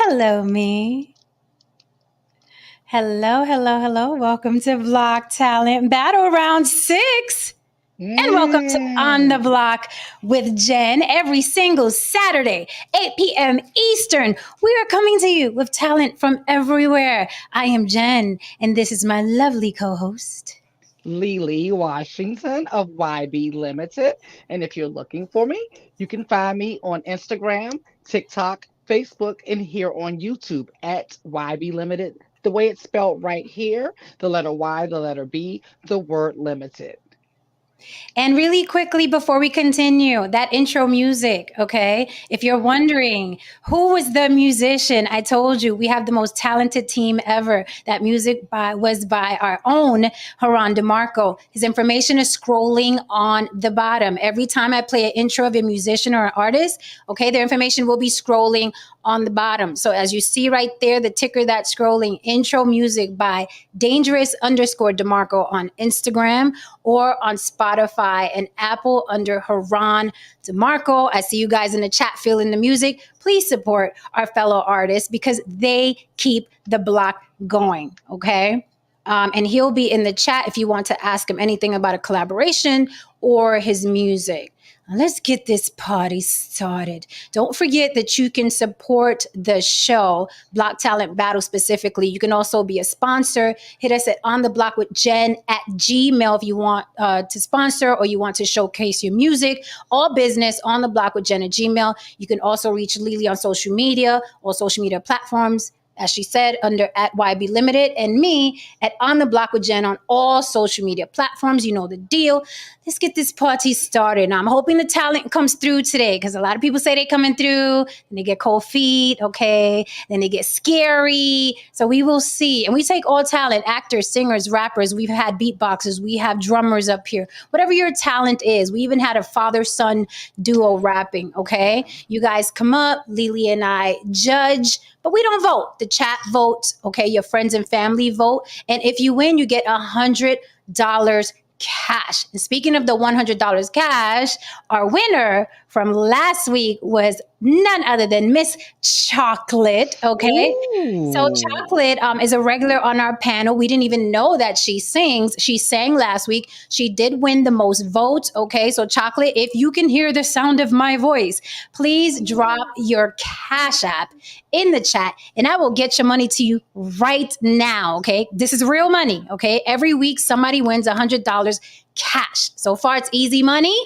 Hello, me. Hello, hello, hello. Welcome to Block Talent Battle Round 6. And welcome to On the Mm. Block with Jen every single Saturday, 8 p.m. Eastern. We are coming to you with talent from everywhere. I am Jen, and this is my lovely co host. Lily Washington of YB Limited. And if you're looking for me, you can find me on Instagram, TikTok, Facebook, and here on YouTube at YB Limited. The way it's spelled right here, the letter Y, the letter B, the word limited. And really quickly before we continue, that intro music, okay? If you're wondering who was the musician, I told you we have the most talented team ever. That was by our own Haran DeMarco. His information is scrolling on the bottom. Every time I play an intro of a musician or an artist, okay, their information will be scrolling on the bottom. So as you see right there, the ticker that's scrolling, intro music by dangerous underscore DeMarco on Instagram or on Spotify and Apple under Haran DeMarco. I see you guys in the chat feeling the music. Please support our fellow artists because they keep the block going, okay? And he'll be in the chat if you want to ask him anything about a collaboration or his music. Now let's get this party started. Don't forget that you can support the show, Block Talent Battle specifically. You can also be a sponsor. Hit us at On the Block with Jen at Gmail if you want to sponsor or you want to showcase your music. All business on the block with Jen at Gmail. You can also reach Lily on social media or social media platforms, as she said, under at YB Limited, and me at On the Block with Jen on all social media platforms. You know the deal. Let's get this party started. Now, I'm hoping the talent comes through today because a lot of people say they coming through and they get cold feet, okay? Then they get scary. So we will see. And we take all talent, actors, singers, rappers. We've had beatboxers. We have drummers up here. Whatever your talent is. We even had a father-son duo rapping, okay? You guys come up. Lily and I judge, but we don't vote. The chat votes, okay? Your friends and family vote. And if you win, you get $100 cash. And speaking of the $100 cash, our winner from last week was none other than Miss Chocolate. Okay. So Ooh. Chocolate is a regular on our panel. We didn't even know that she sings. She sang last week. She did win the most votes. Okay. So Chocolate, if you can hear the sound of my voice, please drop your Cash App in the chat and I will get your money to you right now. Okay. This is real money. Okay. Every week somebody wins $100 cash. So far it's easy money.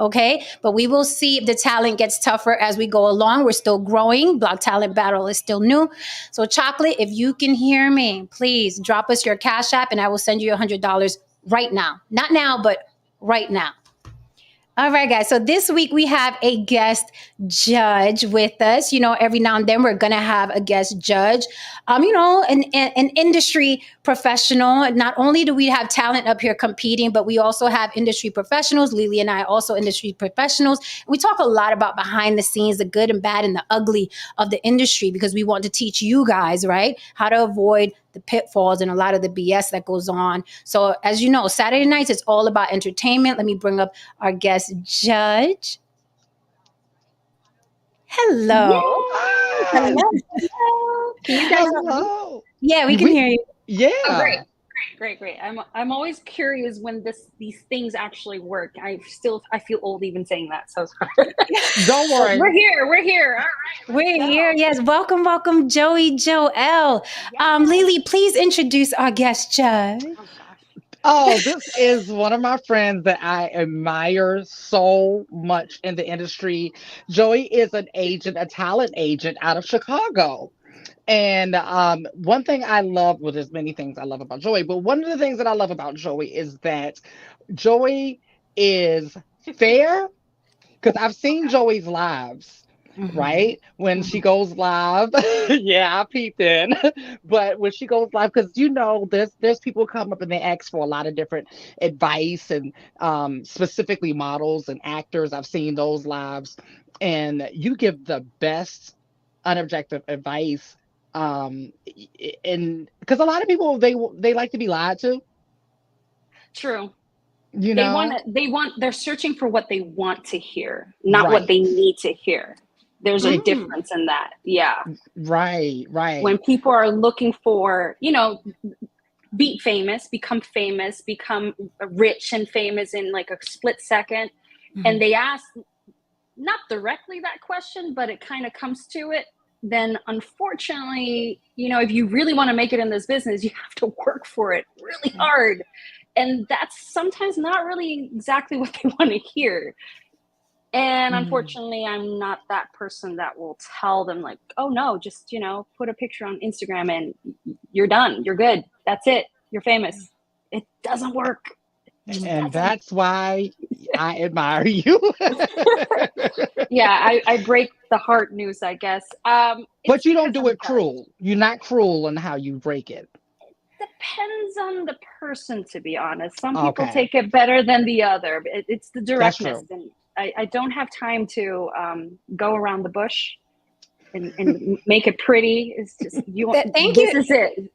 Okay. But we will see if the talent gets tougher as we go along. We're still growing. Block Talent Battle is still new. So Chocolate, if you can hear me, please drop us your Cash App and I will send you $100 right now. Not now, but right now. All right, guys. So this week we have a guest judge with us. You know, every now and then we're going to have a guest judge. An industry professional. Not only do we have talent up here competing, but we also have industry professionals. Lily and I are also industry professionals. We talk a lot about behind the scenes, the good and bad and the ugly of the industry because we want to teach you guys, right, how to avoid the pitfalls and a lot of the BS that goes on. So, as you know, Saturday nights, it's all about entertainment. Let me bring up our guest judge. Yay! Hello. Hi. Hello. Hello. Can you guys hear me? Hello. Yeah, we can We, hear you. Oh, great, yeah. great. I'm always curious when these things actually work. I feel old even saying that. So sorry. Don't But we're worry. here. We're here. All right, let's We're here. go. Yes. Welcome, welcome, Joey Joel. Yes. Lily, please introduce our guest judge. Oh gosh. Oh, this is one of my friends that I admire so much in the industry. Joey is an agent, a talent agent out of Chicago. And one thing I love, well, there's many things I love about Joey, but one of the things that I love about Joey is that Joey is fair because I've seen Joey's lives, Mhm. right? When she goes live, yeah, I peeped in. But when she goes live, because there's people come up and they ask for a lot of different advice and specifically models and actors. I've seen those lives, and you give the best unobjective advice. And because a lot of people they like to be lied to, True. you know, They're searching for what they want to hear, not what right? they need to hear. There's a Ex- difference in that. Yeah. right, When right. people are looking for, become famous, become rich and famous in like a split second, and they ask not directly that question, but it kind of comes to it, then unfortunately, if you really want to make it in this business, you have to work for it really hard. And that's sometimes not really exactly what they want to hear. And unfortunately, I'm not that person that will tell them like, oh no, just, put a picture on Instagram and you're done. You're good. That's it. You're famous. It doesn't work. It just And doesn't. that's why I admire you. Yeah, I break the heart news, I guess. But It's you don't because do I'm it cruel. You're not cruel in how you break it. depends on the person, to be honest. Some people Okay, take it better than the other. It's the that's directness, true. and I don't have time to go around the bush and make it pretty. It's just Thank this you. is it.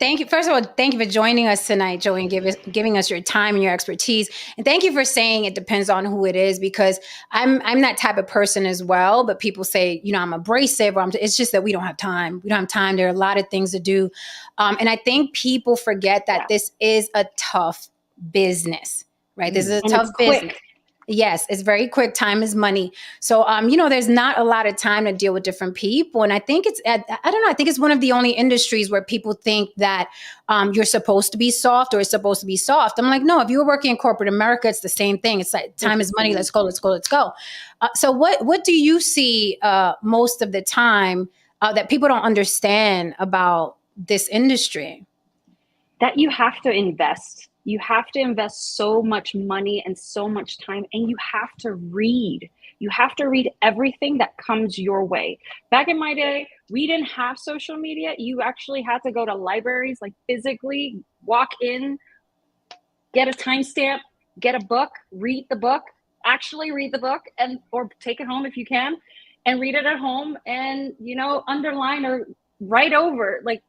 Thank you. First of all, thank you for joining us tonight, Joey, and giving us your time and your expertise. And thank you for saying it depends on who it is, because I'm that type of person as well. But people say, I'm abrasive, or it's just that we don't have time. We don't have time. There are a lot of things to do, and I think people forget that Yeah. this is a tough business, right? This is a And it's tough business. quick. Yes, it's very quick. Time is money. So, there's not a lot of time to deal with different people. And I think I don't know, I think it's one of the only industries where people think that you're supposed to be soft or it's supposed to be soft. I'm like, no, if you were working in corporate America, it's the same thing. It's like time is money. Let's go, let's go, let's go. So what do you see most of the time that people don't understand about this industry? That you have to invest. You have to invest so much money and so much time, and you have to read. You have to read everything that comes your way. Back in my day, we didn't have social media. You actually had to go to libraries, like physically walk in, get a timestamp, get a book, read the book, actually read the book, and or take it home if you can, and read it at home, and underline or write over, like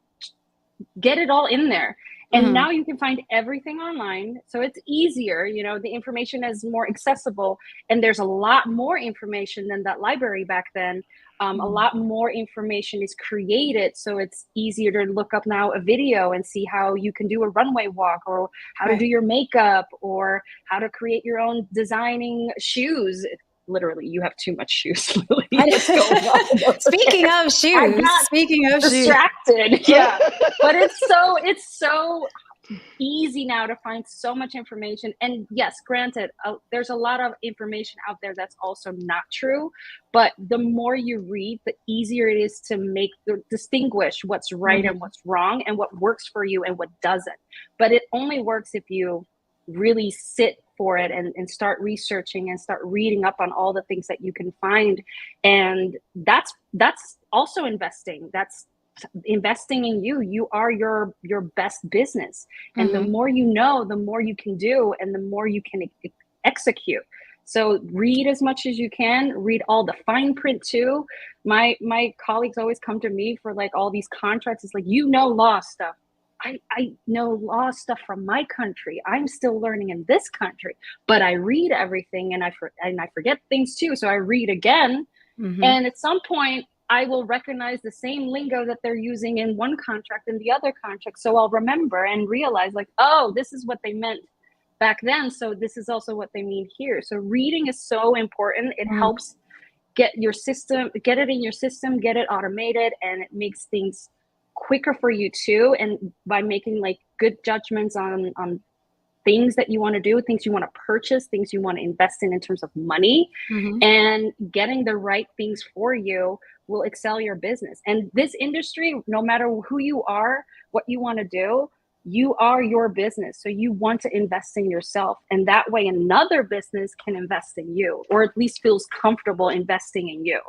get it all in there. And now you can find everything online. So it's easier, the information is more accessible, and there's a lot more information than that library back then. A lot more information is created. So it's easier to look up now a video and see how you can do a runway walk, or how to do your makeup, or how to create your own designing shoes. Literally, you have too much shoes. Speaking of shoes, I got distracted. Yeah, but it's so easy now to find so much information. And yes, granted, there's a lot of information out there that's also not true. But the more you read, the easier it is to distinguish what's right and what's wrong, and what works for you and what doesn't. But it only works if you really sit for it and start researching and start reading up on all the things that you can find. And that's also investing. That's investing in you. You are your best business. And the more you know, the more you can do, and the more you can execute. So read as much as you can, read all the fine print too. My colleagues always come to me for like all these contracts. It's like, law stuff. I know law stuff from my country. I'm still learning in this country, but I read everything, and I forget things too. So I read again, and at some point I will recognize the same lingo that they're using in one contract and the other contract. So I'll remember and realize like, oh, this is what they meant back then. So this is also what they mean here. So reading is so important. It helps get it in your system, get it automated, and it makes things quicker for you too. And by making like good judgments on things that you want to do, things you want to purchase, things you want to invest in terms of money, and getting the right things for you will excel your business. And this industry, no matter who you are, what you want to do, you are your business. So you want to invest in yourself. And that way another business can invest in you, or at least feels comfortable investing in you.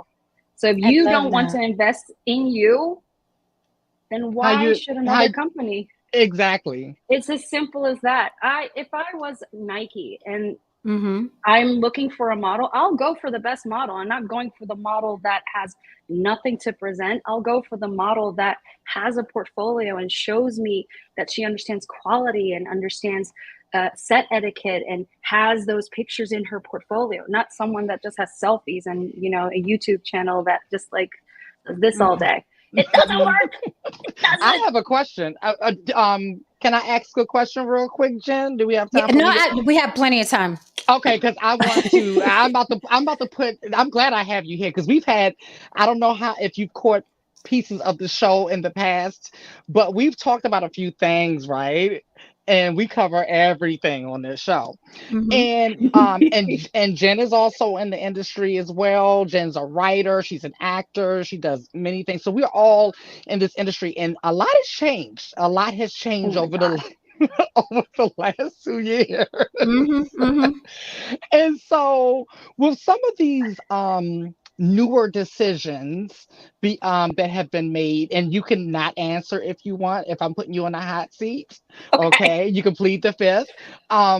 So if you don't want to invest in you, then why should another company? Exactly. It's as simple as that. If I was Nike and I'm looking for a model, I'll go for the best model. I'm not going for the model that has nothing to present. I'll go for the model that has a portfolio and shows me that she understands quality and understands set etiquette and has those pictures in her portfolio, not someone that just has selfies and, you know, a YouTube channel that just like does this all day. It doesn't work. It doesn't. I have a question. Can I ask a question real quick, Jen? Do we have time? We have plenty of time. Okay, because I want to. I'm about to put. I'm glad I have you here because we've had. I don't know if you've caught pieces of the show in the past, but we've talked about a few things, right? And we cover everything on this show. And Jen is also in the industry as well. Jen's a writer, she's an actor, she does many things. So we're all in this industry, and a lot has changed. A lot has changed over the last 2 years. And so with some of these newer decisions that have been made, and you can not answer if you want, if I'm putting you on a hot seat. Okay, you can plead the fifth.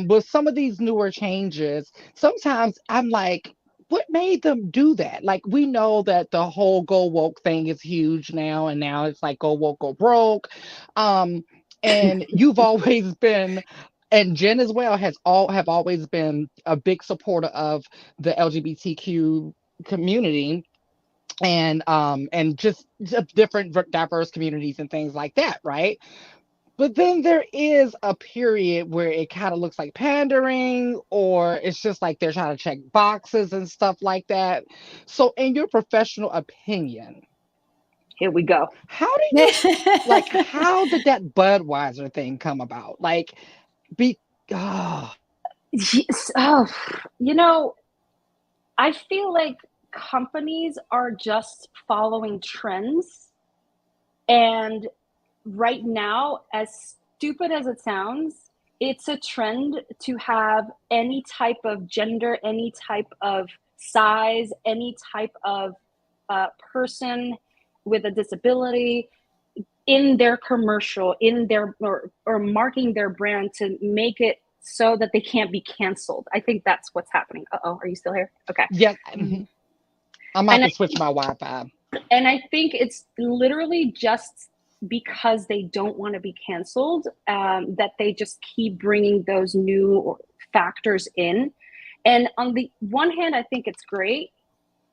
With some of these newer changes, sometimes I'm like, what made them do that? Like, we know that the whole go woke thing is huge now, and now it's like go woke, go broke. And you've always been, and Jen as well have always been a big supporter of the LGBTQ community, and just different diverse communities and things like that, right? But then there is a period where it kind of looks like pandering, or it's just like they're trying to check boxes and stuff like that. So in your professional opinion, here we go. How did that Budweiser thing come about? Like, you know, I feel like companies are just following trends. And right now, as stupid as it sounds, it's a trend to have any type of gender, any type of size, any type of person with a disability in their commercial, in their or marking their brand to make it so that they can't be canceled. I think that's what's happening. Are you still here? Okay. Yeah. Mm-hmm. I'm about to switch my Wi-Fi. And I think it's literally just because they don't want to be canceled, that they just keep bringing those new factors in. And on the one hand, I think it's great.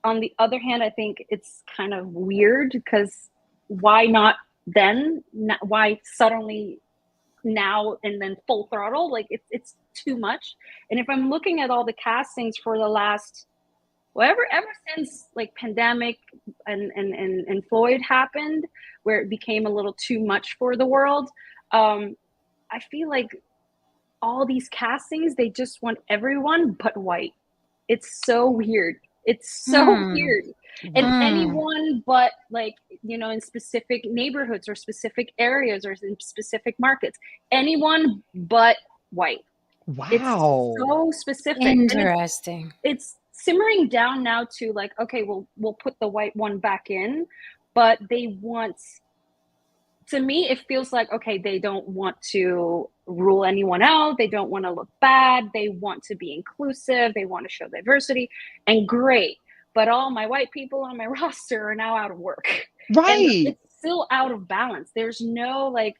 On the other hand, I think it's kind of weird because why not then? Why suddenly now and then full throttle? Like it's too much. And if I'm looking at all the castings for the last, ever since like pandemic and Floyd happened, where it became a little too much for the world, I feel like all these castings, they just want everyone but white. It's so weird. It's so weird. And anyone but, like, you know, in specific neighborhoods or specific areas or in specific markets, anyone but white. Wow. It's so specific. Interesting. It's simmering down now to like, okay, we'll put the white one back in, but they want, to me, it feels like, okay, they don't want to rule anyone out. They don't want to look bad. They want to be inclusive. They want to show diversity, and great. But all my white people on my roster are now out of work. Right. And it's still out of balance. There's no like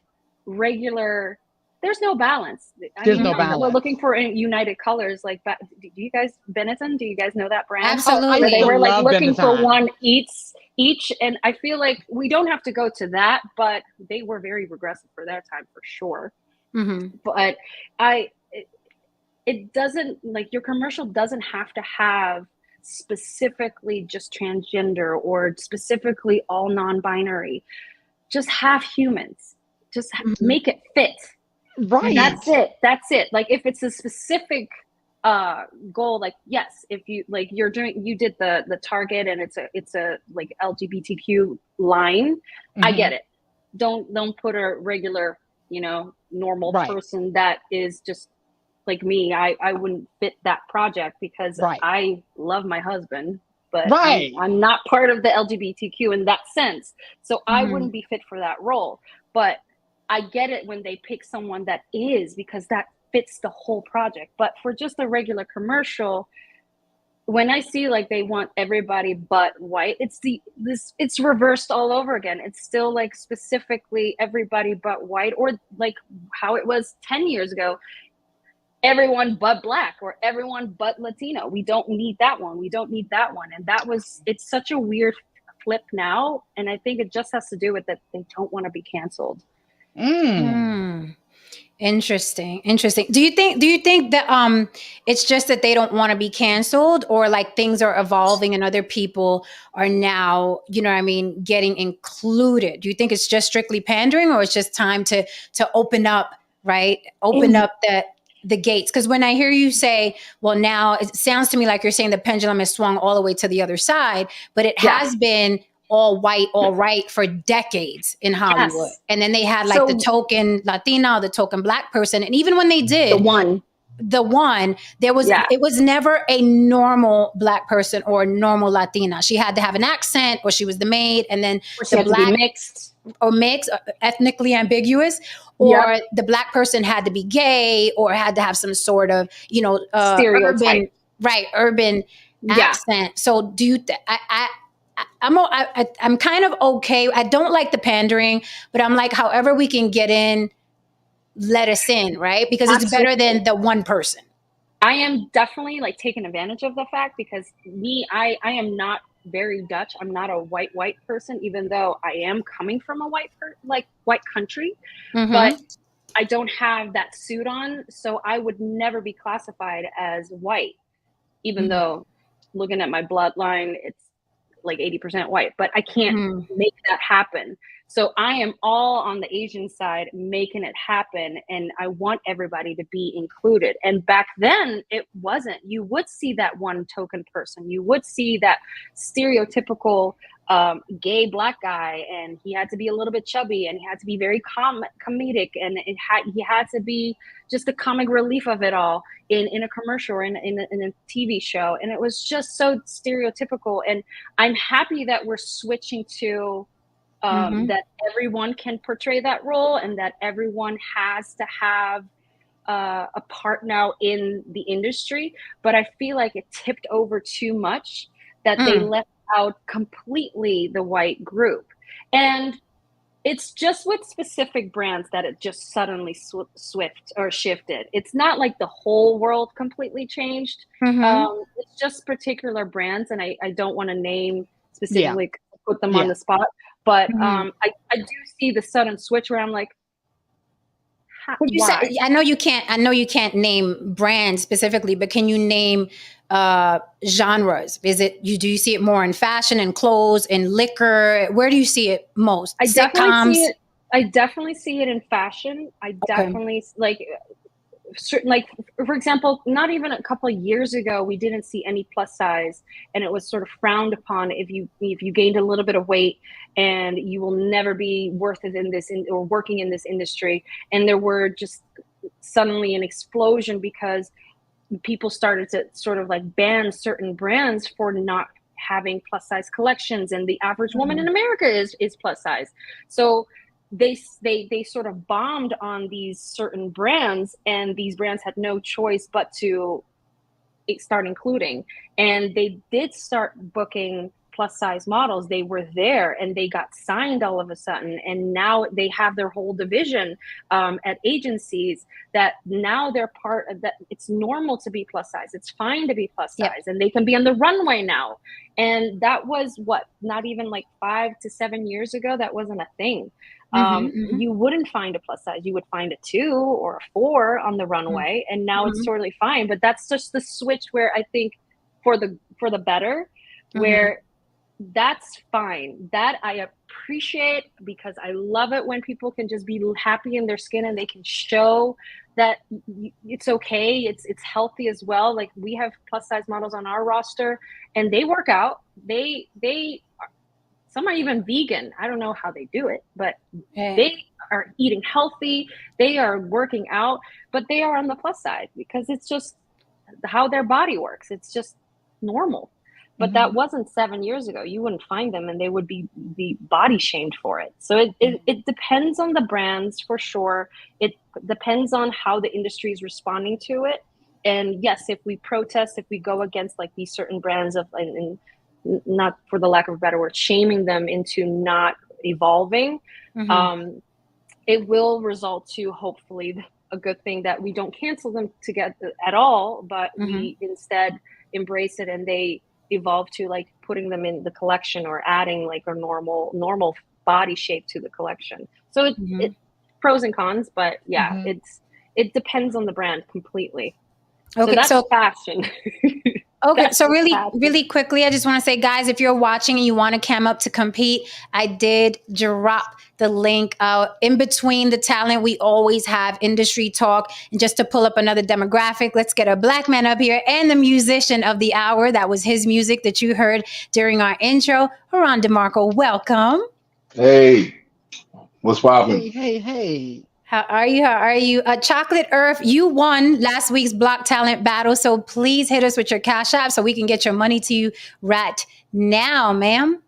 regular, there's no balance. There's no balance. We're looking for United Colors. Like, do you guys, Benetton, do you guys know that brand? Absolutely. They were like looking Benetton. for one each. And I feel like we don't have to go to that, but they were very regressive for their time for sure. Mm-hmm. But it doesn't, like, your commercial doesn't have to have specifically just transgender or specifically all non-binary. Just have humans. Just make it fit. Right. That's it. Like, if it's a specific goal, like, yes, if you like, you did the Target and it's a like LGBTQ line. I get it. Don't put a regular, you know, normal person that is just like me. I wouldn't fit that project because I love my husband, but I'm not part of the LGBTQ in that sense. So I wouldn't be fit for that role. But I get it when they pick someone that is, because that fits the whole project. But for just a regular commercial, when I see like they want everybody but white, it's reversed all over again. It's still like specifically everybody but white, or like how it was 10 years ago. everyone but Black or everyone but Latino. We don't need that one. We don't need that one. And it's such a weird flip now. And I think it just has to do with that they don't want to be canceled. Interesting. Do you think that it's just that they don't want to be canceled, or like things are evolving and other people are now, you know what I mean, getting included? Do you think it's just strictly pandering, or it's just time to open up, right? Open up the gates? Because when I hear you say, well, now it sounds to me like you're saying the pendulum has swung all the way to the other side, but it has been all white, all right for decades in Hollywood. Yes. And then they had like the token Latina, the token Black person. And even when they did the one, there was, it was never a normal Black person or a normal Latina. She had to have an accent, or she was the maid. And then the Black mixed, ethnically ambiguous, or the Black person had to be gay or had to have some sort of, you know, urban accent. So do you, I'm kind of okay. I don't like the pandering, but I'm like, however we can get in, let us in, right? Because it's better than the one person. I am definitely like taking advantage of the fact, because I am not very Dutch. I'm not a white person, even though I am coming from a white country, but I don't have that suit on. So I would never be classified as white, even though looking at my bloodline, it's like 80% white, but I can't make that happen. So I am all on the Asian side making it happen. And I want everybody to be included. And back then it wasn't. You would see that one token person. You would see that stereotypical gay Black guy, and he had to be a little bit chubby, and he had to be very comedic, and he had to be just the comic relief of it all in a commercial or in a TV show. And it was just so stereotypical. And I'm happy that we're switching to that everyone can portray that role, and that everyone has to have a part now in the industry. But I feel like it tipped over too much, that they left out completely the white group. And it's just with specific brands that it just suddenly shifted. It's not like the whole world completely changed. It's just particular brands, and I don't want to name specifically, put them on the spot. But I do see the sudden switch where I'm like, why? I know you can't name brands specifically, but can you name genres? Do you see it more in fashion and clothes and liquor? Where do you see it most? I definitely see it in fashion. I definitely like, for example, not even a couple of years ago, we didn't see any plus size, and it was sort of frowned upon if you gained a little bit of weight, and you will never be worth it or working in this industry. And there were just suddenly an explosion, because people started to sort of like ban certain brands for not having plus size collections, and the average woman in America is plus size. So they sort of bombed on these certain brands, and these brands had no choice but to start including. And they did start booking plus size models. They were there, and they got signed all of a sudden. And now they have their whole division at agencies that now they're part of that. It's normal to be plus size. It's fine to be plus size, and they can be on the runway now. And that was not even like 5 to 7 years ago. That wasn't a thing. You wouldn't find a plus size. You would find a 2 or a 4 on the runway, and now it's totally fine. But that's just the switch where I think for the better, where that's fine. That I appreciate, because I love it when people can just be happy in their skin, and they can show that it's okay. It's healthy as well. Like, we have plus size models on our roster, and they work out. Some are even vegan. I don't know how they do it, but they are eating healthy. They are working out, but they are on the plus side, because it's just how their body works. It's just normal. But that wasn't 7 years ago. You wouldn't find them, and they would be body shamed for it. So it depends on the brands, for sure. It depends on how the industry is responding to it. And yes, if we protest, if we go against like these certain brands and not, for the lack of a better word, shaming them into not evolving, it will result to hopefully a good thing that we don't cancel them together at all, but we instead embrace it, and they evolve to like putting them in the collection or adding like a normal body shape to the collection. So it pros and cons, but yeah, it depends on the brand completely. Okay, so that's fashion. Okay, so really quickly, I just want to say, guys, if you're watching and you want to cam up to compete, I did drop the link in between the talent. We always have industry talk. And just to pull up another demographic, let's get a Black man up here and the musician of the hour. That was his music that you heard during our intro. Haran DeMarco, welcome. Hey, what's poppin'? Hey. How are you? Chocolate Earth, you won last week's Block Talent Battle, so please hit us with your Cash App so we can get your money to you right now, ma'am.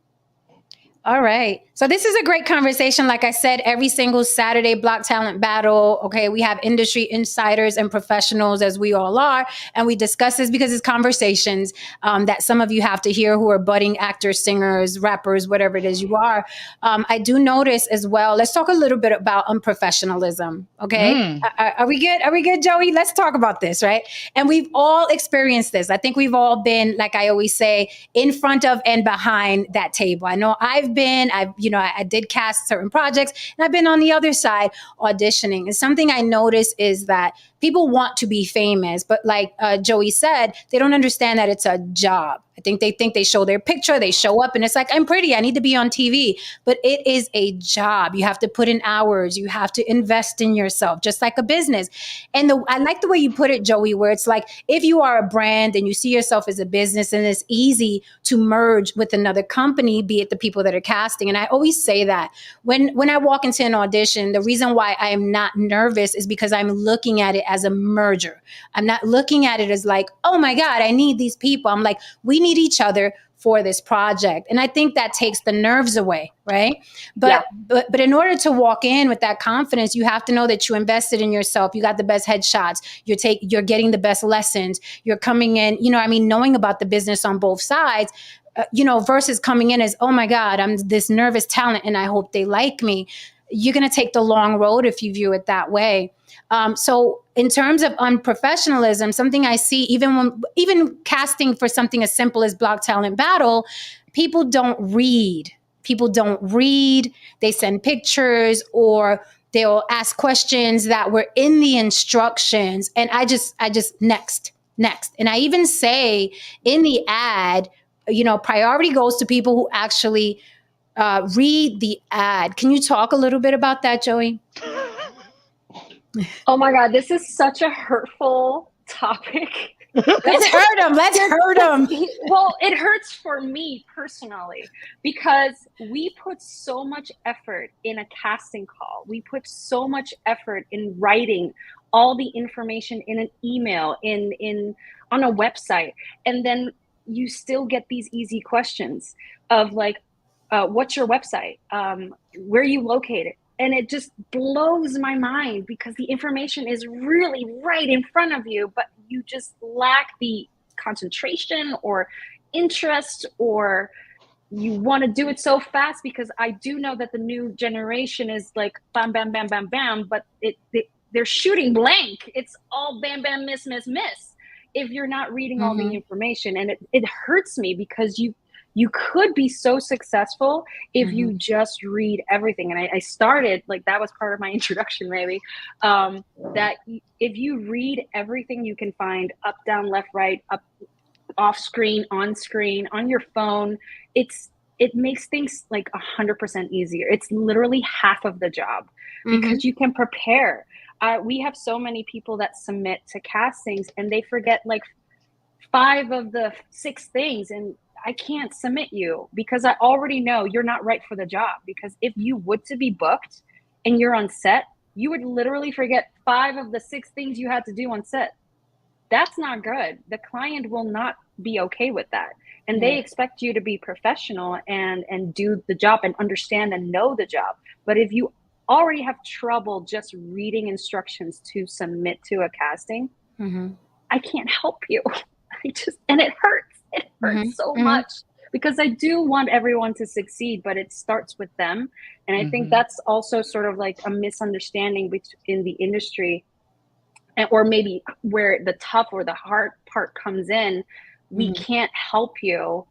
All right. So this is a great conversation. Like I said, every single Saturday, Block Talent Battle. Okay. We have industry insiders and professionals, as we all are. And we discuss this because it's conversations that some of you have to hear who are budding actors, singers, rappers, whatever it is you are. I do notice as well, let's talk a little bit about unprofessionalism. Okay. Are we good? Are we good, Joey? Let's talk about this, right? And we've all experienced this. I think we've all been, like I always say, in front of and behind that table. I know I did cast certain projects, and I've been on the other side auditioning. And something I notice is that people want to be famous, but like Joey said, they don't understand that it's a job. I think they show their picture, they show up, and it's like, I'm pretty, I need to be on TV. But it is a job. You have to put in hours. You have to invest in yourself, just like a business. And I like the way you put it, Joey, where it's like, if you are a brand and you see yourself as a business, and it's easy to merge with another company, be it the people that are casting. And I always say that when I walk into an audition, the reason why I am not nervous is because I'm looking at it as a merger. I'm not looking at it as like, oh my God, I need these people. I'm like, we need each other for this project. And I think that takes the nerves away, right? But in order to walk in with that confidence, you have to know that you invested in yourself. You got the best headshots. You're getting the best lessons. You're coming in, knowing about the business on both sides, versus coming in as, oh my God, I'm this nervous talent and I hope they like me. You're going to take the long road if you view it that way. So in terms of unprofessionalism, something I see even casting for something as simple as Block Talent Battle, people don't read. They send pictures or they'll ask questions that were in the instructions. And I just next. And I even say in the ad, priority goes to people who actually read the ad. Can you talk a little bit about that, Joey? Oh my God, this is such a hurtful topic. Let's hurt them. Well, it hurts for me personally because we put so much effort in a casting call. We put so much effort in writing all the information in an email, on a website. And then you still get these easy questions of like, what's your website? Where are you located? And it just blows my mind because the information is really right in front of you, but you just lack the concentration or interest, or you want to do it so fast because I do know that the new generation is like bam, bam, bam, bam, bam, but they're shooting blank. It's all bam, bam, miss, miss, miss. If you're not reading all the information, and it hurts me because you could be so successful if you just read everything. And I started, like, that was part of my introduction, maybe, that if you read everything you can find, up, down, left, right, up, off screen, on your phone, it makes things like 100% easier. It's literally half of the job because you can prepare. We have so many people that submit to castings and they forget like 5 of the 6 things, and I can't submit you because I already know you're not right for the job. Because if you would to be booked and you're on set, you would literally forget 5 of the 6 things you had to do on set. That's not good. The client will not be okay with that. And they expect you to be professional and do the job and understand and know the job. But if you already have trouble just reading instructions to submit to a casting, I can't help you. And it hurts. It hurts so much because I do want everyone to succeed, but it starts with them. And I think that's also sort of like a misunderstanding in the industry or maybe where the tough or the hard part comes in, we can't help you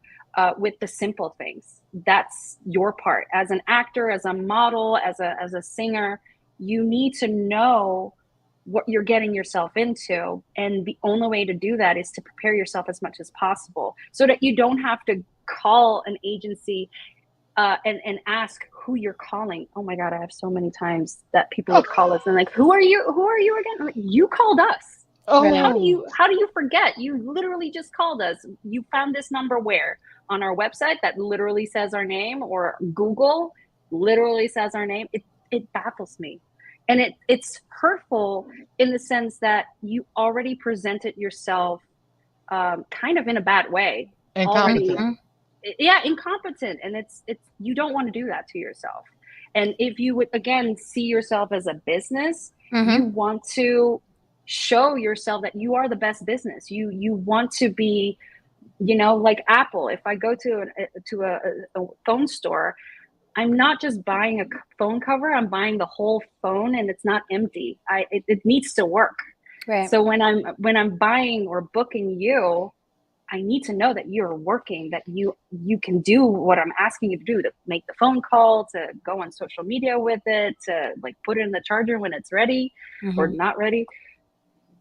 with the simple things. That's your part as an actor, as a model, as a singer. You need to know what you're getting yourself into, and the only way to do that is to prepare yourself as much as possible, so that you don't have to call an agency and ask who you're calling. Oh my God, I have so many times that people would call us and like, who are you again? I'm like, you called us. Oh, How do you forget? You literally just called us. You found this number where? On our website that literally says our name, or Google literally says our name. It baffles me. And it's hurtful in the sense that you already presented yourself kind of in a bad way. incompetent. Yeah, incompetent. And it's you don't want to do that to yourself. And if you would, again, see yourself as a business, you want to show yourself that you are the best business. You want to be, like Apple. If I go to a phone store, I'm not just buying a phone cover, I'm buying the whole phone, and it's not empty. It needs to work. Right. So when I'm buying or booking you, I need to know that you're working, that you can do what I'm asking you to do, to make the phone call, to go on social media with it, to like put it in the charger when it's ready or not ready.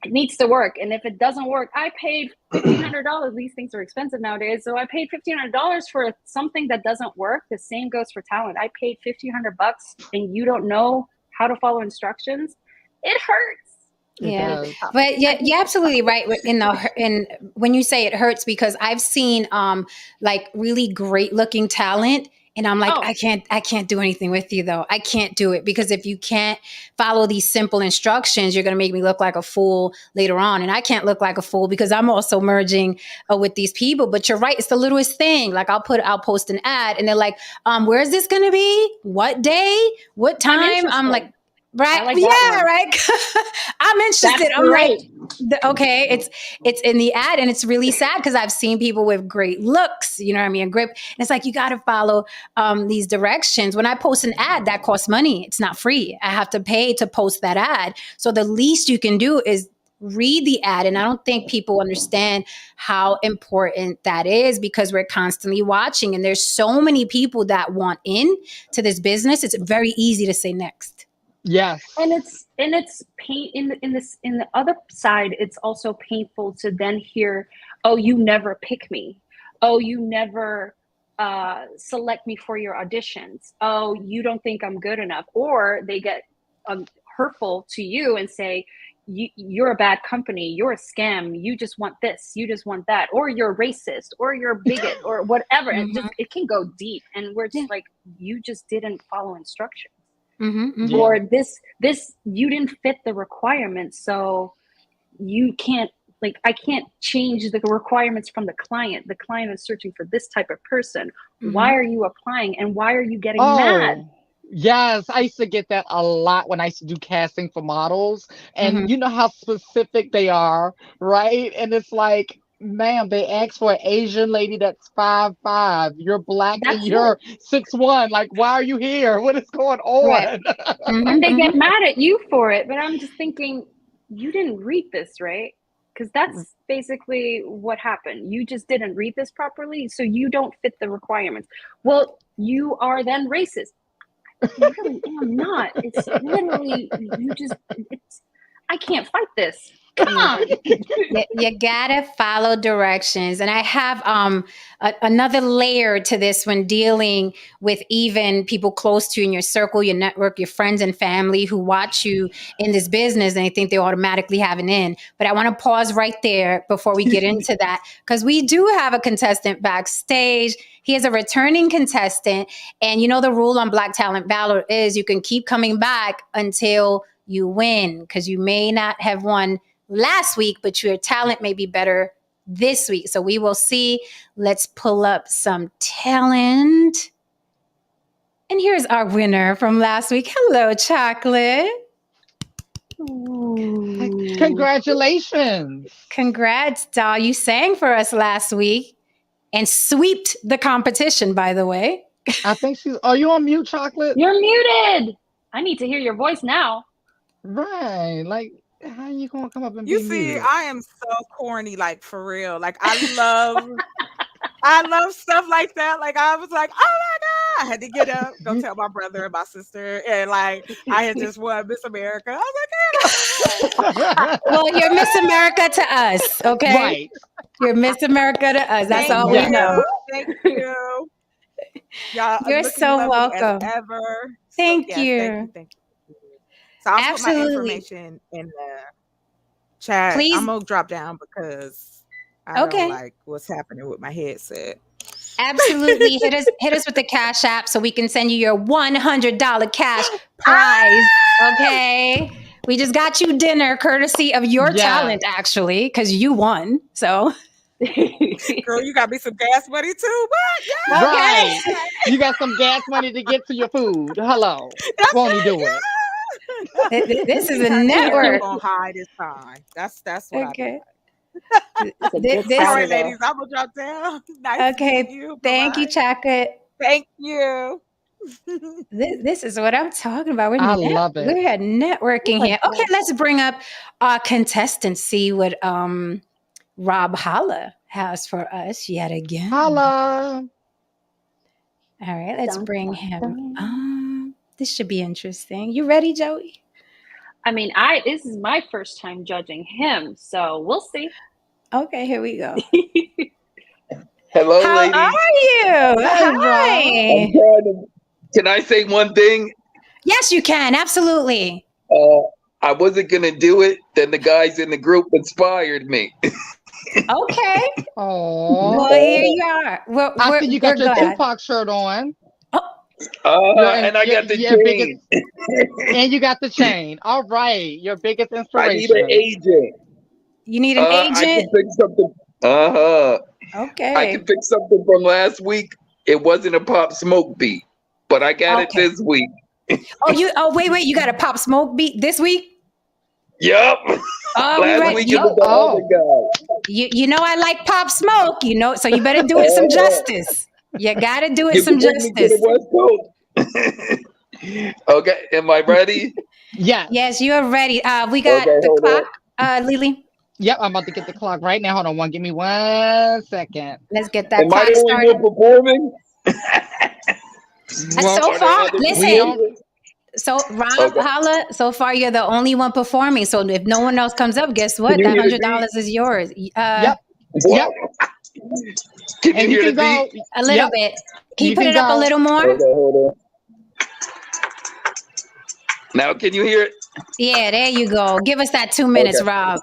It needs to work. And if it doesn't work, I paid $1,500. These things are expensive nowadays. So I paid $1,500 for something that doesn't work. The same goes for talent. I paid $1,500 and you don't know how to follow instructions. It hurts. Yeah, but yeah, you're absolutely right. In when you say it hurts, because I've seen like really great looking talent, and I'm like, I can't do anything with you though. I can't do it, because if you can't follow these simple instructions, you're going to make me look like a fool later on, and I can't look like a fool because I'm also merging with these people. But you're right; it's the littlest thing. Like I'll post an ad, and they're like, where's this going to be? What day? What time? I'm like. Right. Like right. I'm interested. That's I'm great. like, okay, it's in the ad, and it's really sad because I've seen people with great looks, you know what I mean, and grip. And it's like, you got to follow these directions. When I post an ad, that costs money. It's not free. I have to pay to post that ad. So the least you can do is read the ad. And I don't think people understand how important that is, because we're constantly watching, and there's so many people that want in to this business. It's very easy to say next. Yes. And it's pain in the other side. It's also painful to then hear, oh, you never pick me. Oh, you never select me for your auditions. Oh, you don't think I'm good enough. Or they get hurtful to you and say, you're a bad company. You're a scam. You just want this. You just want that. Or you're racist, or you're a bigot, or whatever. And it can go deep. And we're just like, you just didn't follow instructions. Or this you didn't fit the requirements, so you can't, like, I can't change the requirements from the client. The client is searching for this type of person. Why are you applying, and why are you getting mad? Yes, I used to get that a lot when I used to do casting for models, and you know how specific they are, right? And it's like, ma'am, they asked for an Asian lady that's 5'5". You're black and you're 6'1". Like, why are you here? What is going on? Right. And they get mad at you for it. But I'm just thinking, you didn't read this, right? Because that's basically what happened. You just didn't read this properly, so you don't fit the requirements. Well, you are then racist. I really am not. It's literally, I can't fight this. Come on. You gotta follow directions. And I have another layer to this when dealing with even people close to you in your circle, your network, your friends and family who watch you in this business, and they think they automatically have an in. But I want to pause right there before we get into that, because we do have a contestant backstage. He is a returning contestant. And you know, the rule on Black Talent Battle is you can keep coming back until you win, because you may not have won last week, but your talent may be better this week. So we will see. Let's pull up some talent. And here's our winner from last week. Hello, Chocolate. Ooh. Congratulations. Congrats, doll. You sang for us last week and sweeped the competition, by the way. I think are you on mute, Chocolate? You're muted. I need to hear your voice now. Right. Like, How you gonna come up and You be see, muted? I am so corny, like for real. Like I love stuff like that. Like I was like, oh my God. I had to get up, go tell my brother and my sister. And like I had just won Miss America. I was like, Well, you're Miss America to us, okay? Right. You're Miss America to us. That's thank all Yeah. we know. you. Thank you. Y'all are You're looking so lovely welcome. as ever. Thank yes, thank you. you, thank you. So I'll put my Absolutely. information in the chat. Please. I'm gonna drop down because I Okay. don't like what's happening with my headset. Absolutely. Hit us with the Cash App so we can send you your $100 cash prize. Okay. We just got you dinner courtesy of your Yes. talent, actually, because you won. So Girl, you got me some gas money too, but yeah. Right. You got some gas money to get to your food. Hello. That's Won't he right, do it? this is a Turn the camera network. on high this time. That's what Okay. It's a good This- I do. All sound right, though. ladies, I'm gonna drop down. Nice to Okay. meet you. Thank you, Bye-bye. Chocolate. Thank you. This is what I'm talking about. I love it. We're networking Oh my here. Okay, God. let's bring up our contestants. See what Rob Holla has for us yet again. Holla. All right, let's Dun, bring dun, him. dun. This should be interesting. You ready, Joey? I mean, this is my first time judging him, so we'll see. Okay, here we go. Hello, How ladies. are you? Hey, Rob. I'm Hi. trying to. Can I say one thing? Yes, you can. Absolutely. I wasn't gonna do it. Then the guys in the group inspired me. Okay. Oh. Well, here you are. I see you got we're your glad. Tupac shirt on. And I got the your chain. biggest, and you got the chain. All right. Your biggest I need inspiration. an agent. You need an I can agent? pick something. I Okay. can pick something from last week. It wasn't a Pop Smoke beat, but I got it Okay. this week. Wait, you got a Pop Smoke beat this week? Yup. Oh, we Last ready? week it was the other guy. You know I like Pop Smoke, so you better do it some justice. You gotta do it You some can bring me to justice. the West Coast. Okay, am I ready? Yes. Yes, you are ready. We got Okay, the hold on. clock, Lily. Yep. I'm about to get the clock right now. Hold on. Give me 1 second. Let's get that Am I clock the only started. one performing? So Are there far, other listen. people? So Rob Okay. Holla, so far you're the only one performing. So if no one else comes up, guess what? Can you That hear the $100 is yours. Yep. What? Can you And you hear can the go. beat? A little Yep. bit. Can you You put can it up a go. little more? Hold on. Now can you hear it? Yeah, there you go. Give us that 2 minutes, Okay. Rob.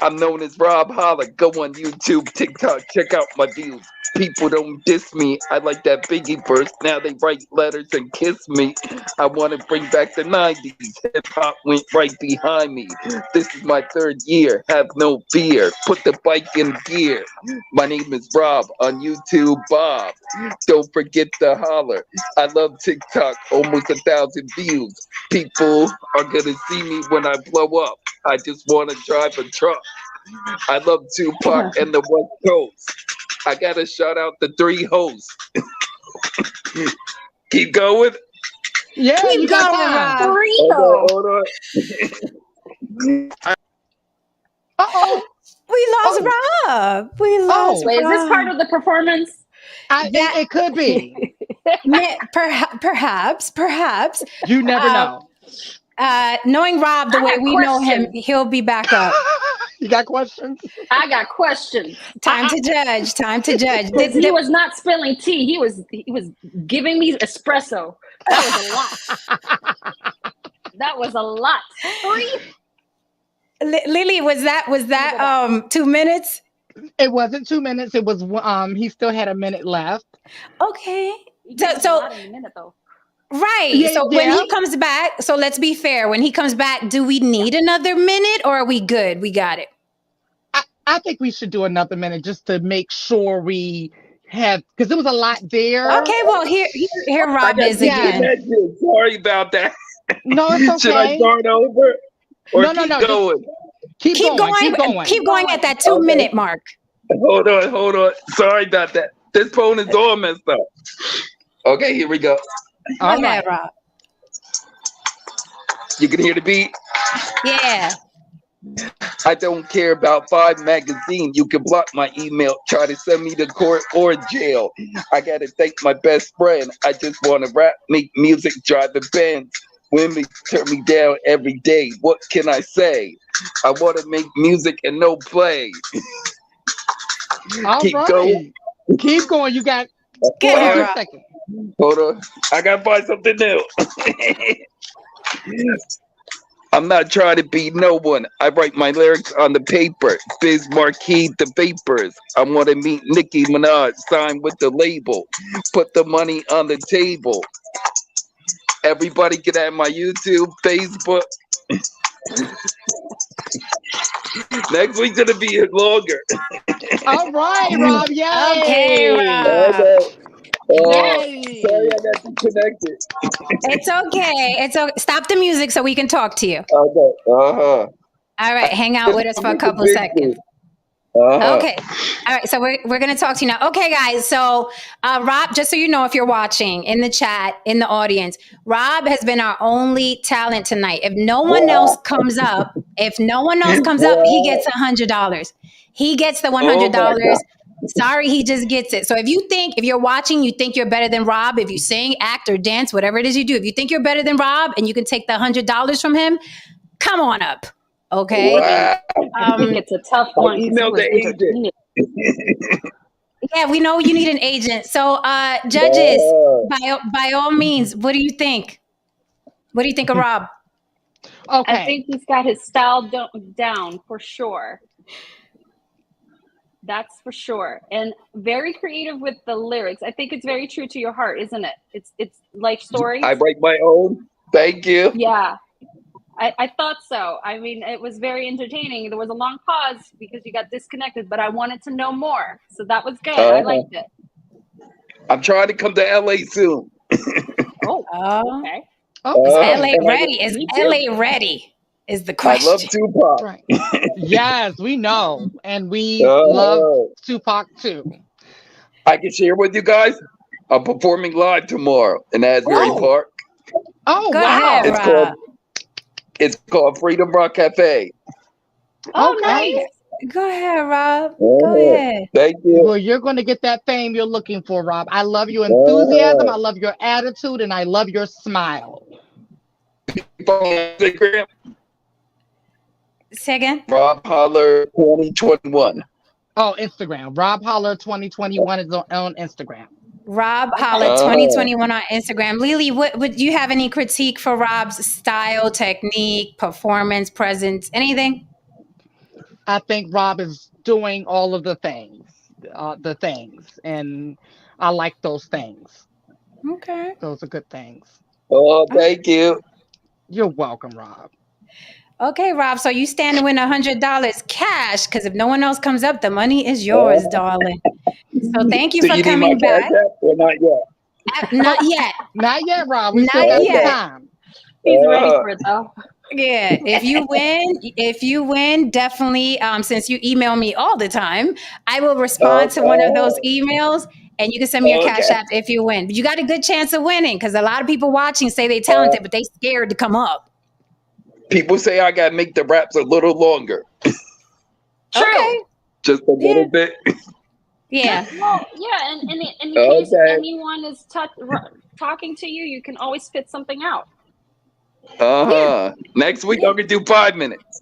I'm known as Rob Holla. Go on YouTube, TikTok, check out my views. People don't diss me. I like that Biggie verse. Now they write letters and kiss me. I want to bring back the 90s. Hip hop went right behind me. This is my 3rd year. Have no fear. Put the bike in gear. My name is Rob on YouTube, Bob. Don't forget to holler. I love TikTok. Almost 1,000 views. People are gonna see me when I blow up. I just want to drive a truck. I love Tupac and the West Coast. I gotta shout out the 3 hosts. Keep going. Yeah. Keep You got going, time. Rob. Hold on. Uh-oh. We lost Rob. We lost Wait, is this Rob. part of the performance? It could be. Perhaps. You never know. Knowing Rob the I way got we know him, questions. he'll be back up. You got questions? I got questions. Time to judge. Time to judge. Because he was not spilling tea. He was giving me espresso. That was a lot. That was a lot. 3. Lily, was that 2 minutes? It wasn't 2 minutes. It was he still had a minute left. Okay. He gave us a So lot in a minute, though. right. Yeah, So when yeah. he comes back, so let's be fair. When he comes back, do we need another minute or are we good? We got it. I think we should do another minute just to make sure we have, because there was a lot there. Okay, well here I Rob got is people again. connected. Sorry about that. No, it's Should I okay. start over or No, keep just going? Keep going. Keep going at that 2 minute mark. Hold on. Sorry about that. This phone is all messed up. Okay, here we go. All Go ahead, right. Rob. You can hear the beat? Yeah. I don't care about Vibe magazine. You can block my email, try to send me to court or jail. I gotta thank my best friend. I just wanna rap, make music, drive the Benz. Women turn me down every day. What can I say? I wanna make music and no play. All Keep right. going. Keep going. You got Get her, 400 Rob. seconds. Hold on. I gotta find something new. I'm not trying to be no one. I write my lyrics on the paper. Biz Marquee, the vapors. I want to meet Nicki Minaj, sign with the label. Put the money on the table. Everybody get at my YouTube, Facebook. Next week's gonna be longer. All right, Rob. Yay. Okay, Rob. Okay. Yay. Sorry, I got disconnected. It's okay. It's okay. Stop the music so we can talk to you. Okay. Uh-huh. All right, hang out with us for a couple seconds. Uh-huh. Okay. All right. So we're going to talk to you now. Okay, guys. So Rob, just so you know, if you're watching in the chat, in the audience, Rob has been our only talent tonight. If no one else comes up, he gets $100. He gets the $100. Sorry, he just gets it. So if you're watching, you think you're better than Rob, if you sing, act, or dance, whatever it is you do, if you think you're better than Rob and you can take the $100 from him, come on up. Okay. Wow. I think it's a tough one. 'cause he emailed was the agent. entertaining. Yeah, we know you need an agent. So, judges, by all means, what do you think? What do you think of Rob? Okay. I think he's got his style down for sure. That's for sure. And very creative with the lyrics. I think it's very true to your heart, isn't it? It's life stories. I write my own. Thank you. Yeah. I thought so. I mean, it was very entertaining. There was a long pause because you got disconnected, but I wanted to know more. So that was good. I liked it. I'm trying to come to LA soon. Oh, Oh, okay. is Okay. LA ready? Is Me too. LA ready? Is the I question. love Tupac. Right. Yes, we know. And we love Tupac too. I can share with you guys. I'm performing live tomorrow in Asbury Oh. Park. Oh, Go wow. ahead, Rob. It's called Freedom Rock Cafe. Oh, Okay. nice. Go ahead, Rob. Go ahead. Thank you. Well, you're going to get that fame you're looking for, Rob. I love your enthusiasm. I love your attitude, and I love your smile. Instagram, Say again. Rob Holler 2021. Oh, Instagram. Rob Holler 2021 is on Instagram. Rob Holler 2021 on Instagram. Lily, would you have any critique for Rob's style, technique, performance, presence, anything? I think Rob is doing all of the things, and I like those things. Okay. Those are good things. Oh, thank you. You're welcome, Rob. Okay, Rob. So you stand to win $100 cash because if no one else comes up, the money is yours, darling. So thank you So for you need my coming back. Cash App or not yet? Not yet. Not yet, Rob. We Not still got yet. some time. He's ready for it though. Yeah. If you win, definitely. Since you email me all the time, I will respond to one of those emails, and you can send me your Cash App if you win. But you got a good chance of winning because a lot of people watching say they're talented, but they scared to come up. People say I gotta make the raps a little longer. Okay. Just a little bit. Yeah. Well, yeah, and in case anyone is talking to you, you can always spit something out. Next week I'm gonna do 5 minutes.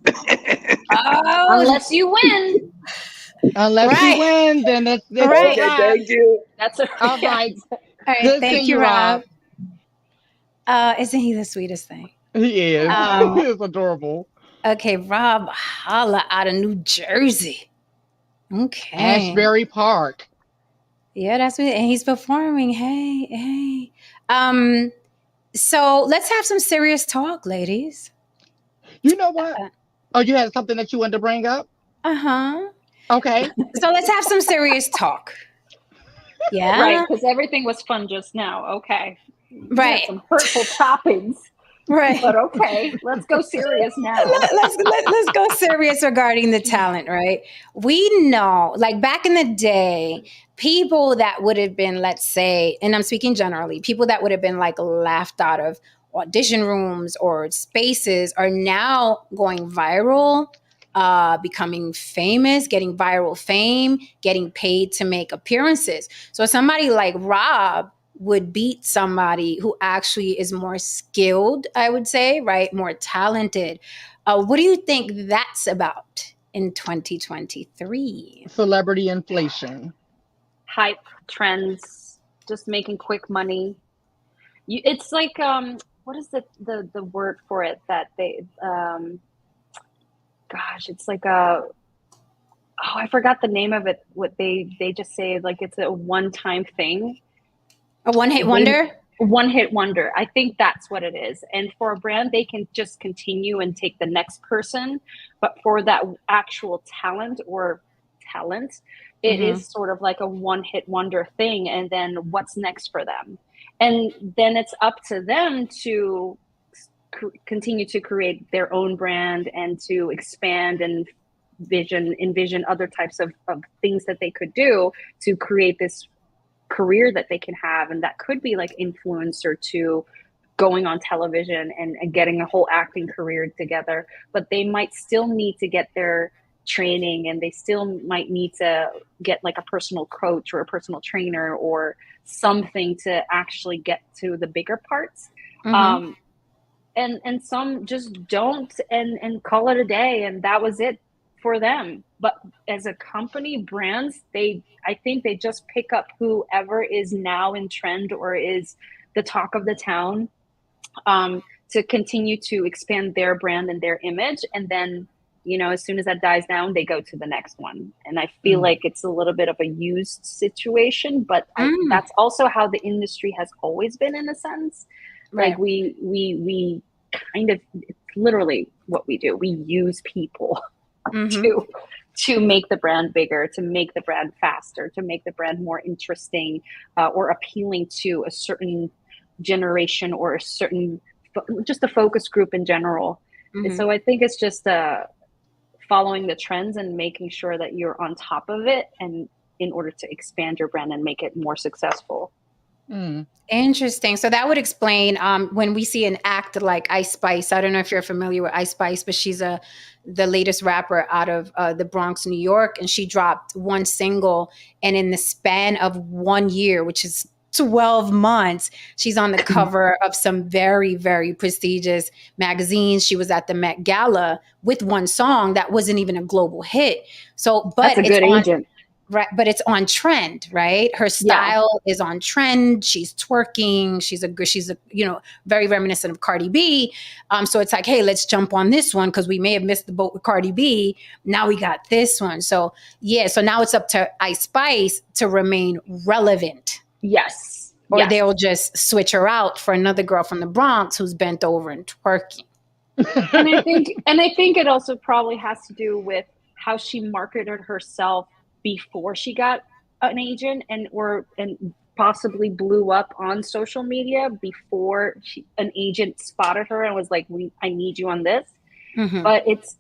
Oh, Unless you win. Unless you win, then it's Right. Okay, thank you. That's a all right. all right. Good Thank seeing you, you, Rob. Isn't he the sweetest thing? He is. It's adorable. Okay, Rob Holla out of New Jersey. Okay. Asbury Park. Yeah, that's what, and he's performing. Hey. So let's have some serious talk, ladies. You know what? Oh, you had something that you wanted to bring up? Uh-huh. Okay. So let's have some serious talk. Yeah. right, because everything was fun just now. Okay. Right. Some hurtful toppings. Right. But okay, let's go serious now. Let's go serious regarding the talent, right? We know, like back in the day, people that would have been, let's say, and I'm speaking generally, people that would have been like laughed out of audition rooms or spaces are now going viral, becoming famous, getting viral fame, getting paid to make appearances. So somebody like Rob would beat somebody who actually is more skilled, I would say, right? More talented. What do you think that's about in 2023? Celebrity inflation. Hype, trends, just making quick money. It's like what is the word for it that they gosh, it's like I forgot the name of it. What they just say, like, it's a one-time thing. A one-hit wonder? One-hit wonder. I think that's what it is. And for a brand, they can just continue and take the next person. But for that actual talent, it is sort of like a one-hit wonder thing. And then what's next for them? And then it's up to them to continue to create their own brand and to expand and envision other types of things that they could do to create this career that they can have. And that could be like influencer to going on television and getting a whole acting career together. But they might still need to get their training, and they still might need to get like a personal coach or a personal trainer or something to actually get to the bigger parts. And some just don't and call it a day, and that was it for them. But as a company, brands, I think they just pick up whoever is now in trend or is the talk of the town, to continue to expand their brand and their image. And then, as soon as that dies down, they go to the next one. And I feel like it's a little bit of a used situation, but that's also how the industry has always been, in a sense. Right. Like we kind of, it's literally what we do. We use people to make the brand bigger, to make the brand faster, to make the brand more interesting, or appealing to a certain generation or just a focus group in general. And so I think it's just following the trends and making sure that you're on top of it, and in order to expand your brand and make it more successful. Interesting. So that would explain when we see an act like Ice Spice. I don't know if you're familiar with Ice Spice, but she's the latest rapper out of the Bronx, New York, and she dropped one single, and in the span of 1 year, which is 12 months, she's on the cover of some very, very prestigious magazines. She was at the Met Gala with one song that wasn't even a global hit. So, but that's a good agent. Right, but it's on trend, right? Her style is on trend. She's twerking. She's very reminiscent of Cardi B. So it's like, hey, let's jump on this one because we may have missed the boat with Cardi B. Now we got this one. So so now it's up to Ice Spice to remain relevant. Yes. Or they'll just switch her out for another girl from the Bronx who's bent over and twerking. And I think it also probably has to do with how she marketed herself before she got an agent and possibly blew up on social media before an agent spotted her and was like, I need you on this. But it's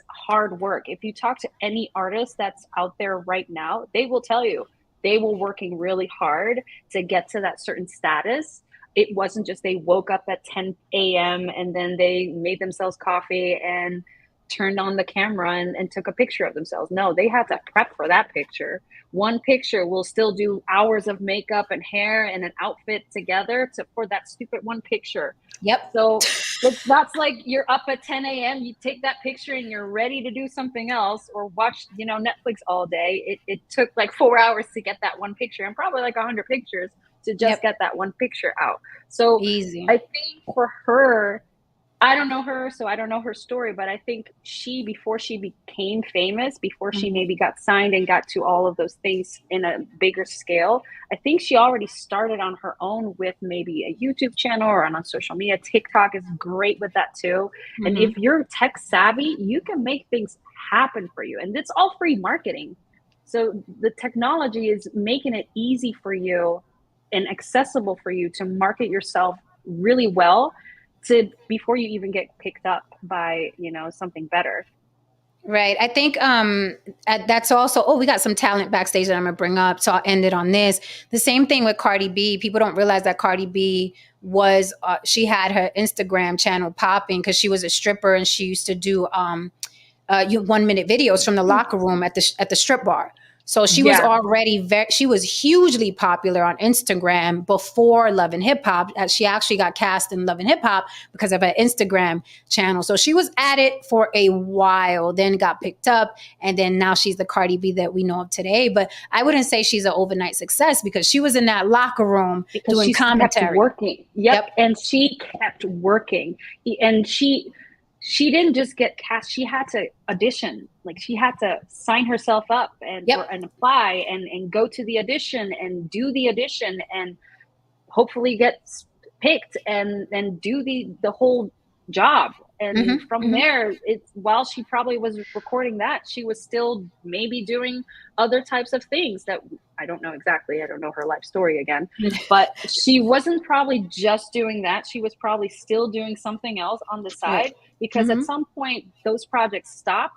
hard work. If you talk to any artist that's out there right now, they will tell you they were working really hard to get to that certain status. It wasn't just they woke up at 10 a.m. and then they made themselves coffee and turned on the camera and took a picture of themselves. No, they had to prep for that picture. One picture will still do hours of makeup and hair and an outfit together for that stupid one picture. Yep. So that's like you're up at 10 a.m. You take that picture and you're ready to do something else or watch, Netflix all day. It took like 4 hours to get that one picture and probably like 100 pictures to just get that one picture out. So easy. I think for her, I don't know her, so I don't know her story, but I think before she became famous, before she maybe got signed and got to all of those things in a bigger scale, I think she already started on her own with maybe a YouTube channel or on social media. TikTok is great with that too. And if you're tech savvy, you can make things happen for you. And it's all free marketing. So the technology is making it easy for you and accessible for you to market yourself really well before you even get picked up by something better. Right. I think that's also, oh, we got some talent backstage that I'm going to bring up. So I'll end it on this. The same thing with Cardi B. People don't realize that Cardi B was, she had her Instagram channel popping because she was a stripper and she used to do 1-minute videos from the locker room at the strip bar. So she was already she was hugely popular on Instagram before Love and Hip Hop. She actually got cast in Love and Hip Hop because of her Instagram channel. So she was at it for a while, then got picked up, and then now she's the Cardi B that we know of today. But I wouldn't say she's an overnight success because she was in that locker room doing commentary. Kept working. Yep. And she kept working. And she didn't just get cast. She had to audition. Like she had to sign herself up and apply and go to the audition and do the audition and hopefully get picked and do the whole job. And from there, while she probably was recording that, she was still maybe doing other types of things that I don't know exactly. I don't know her life story again, but she wasn't probably just doing that. She was probably still doing something else on the side because at some point those projects stop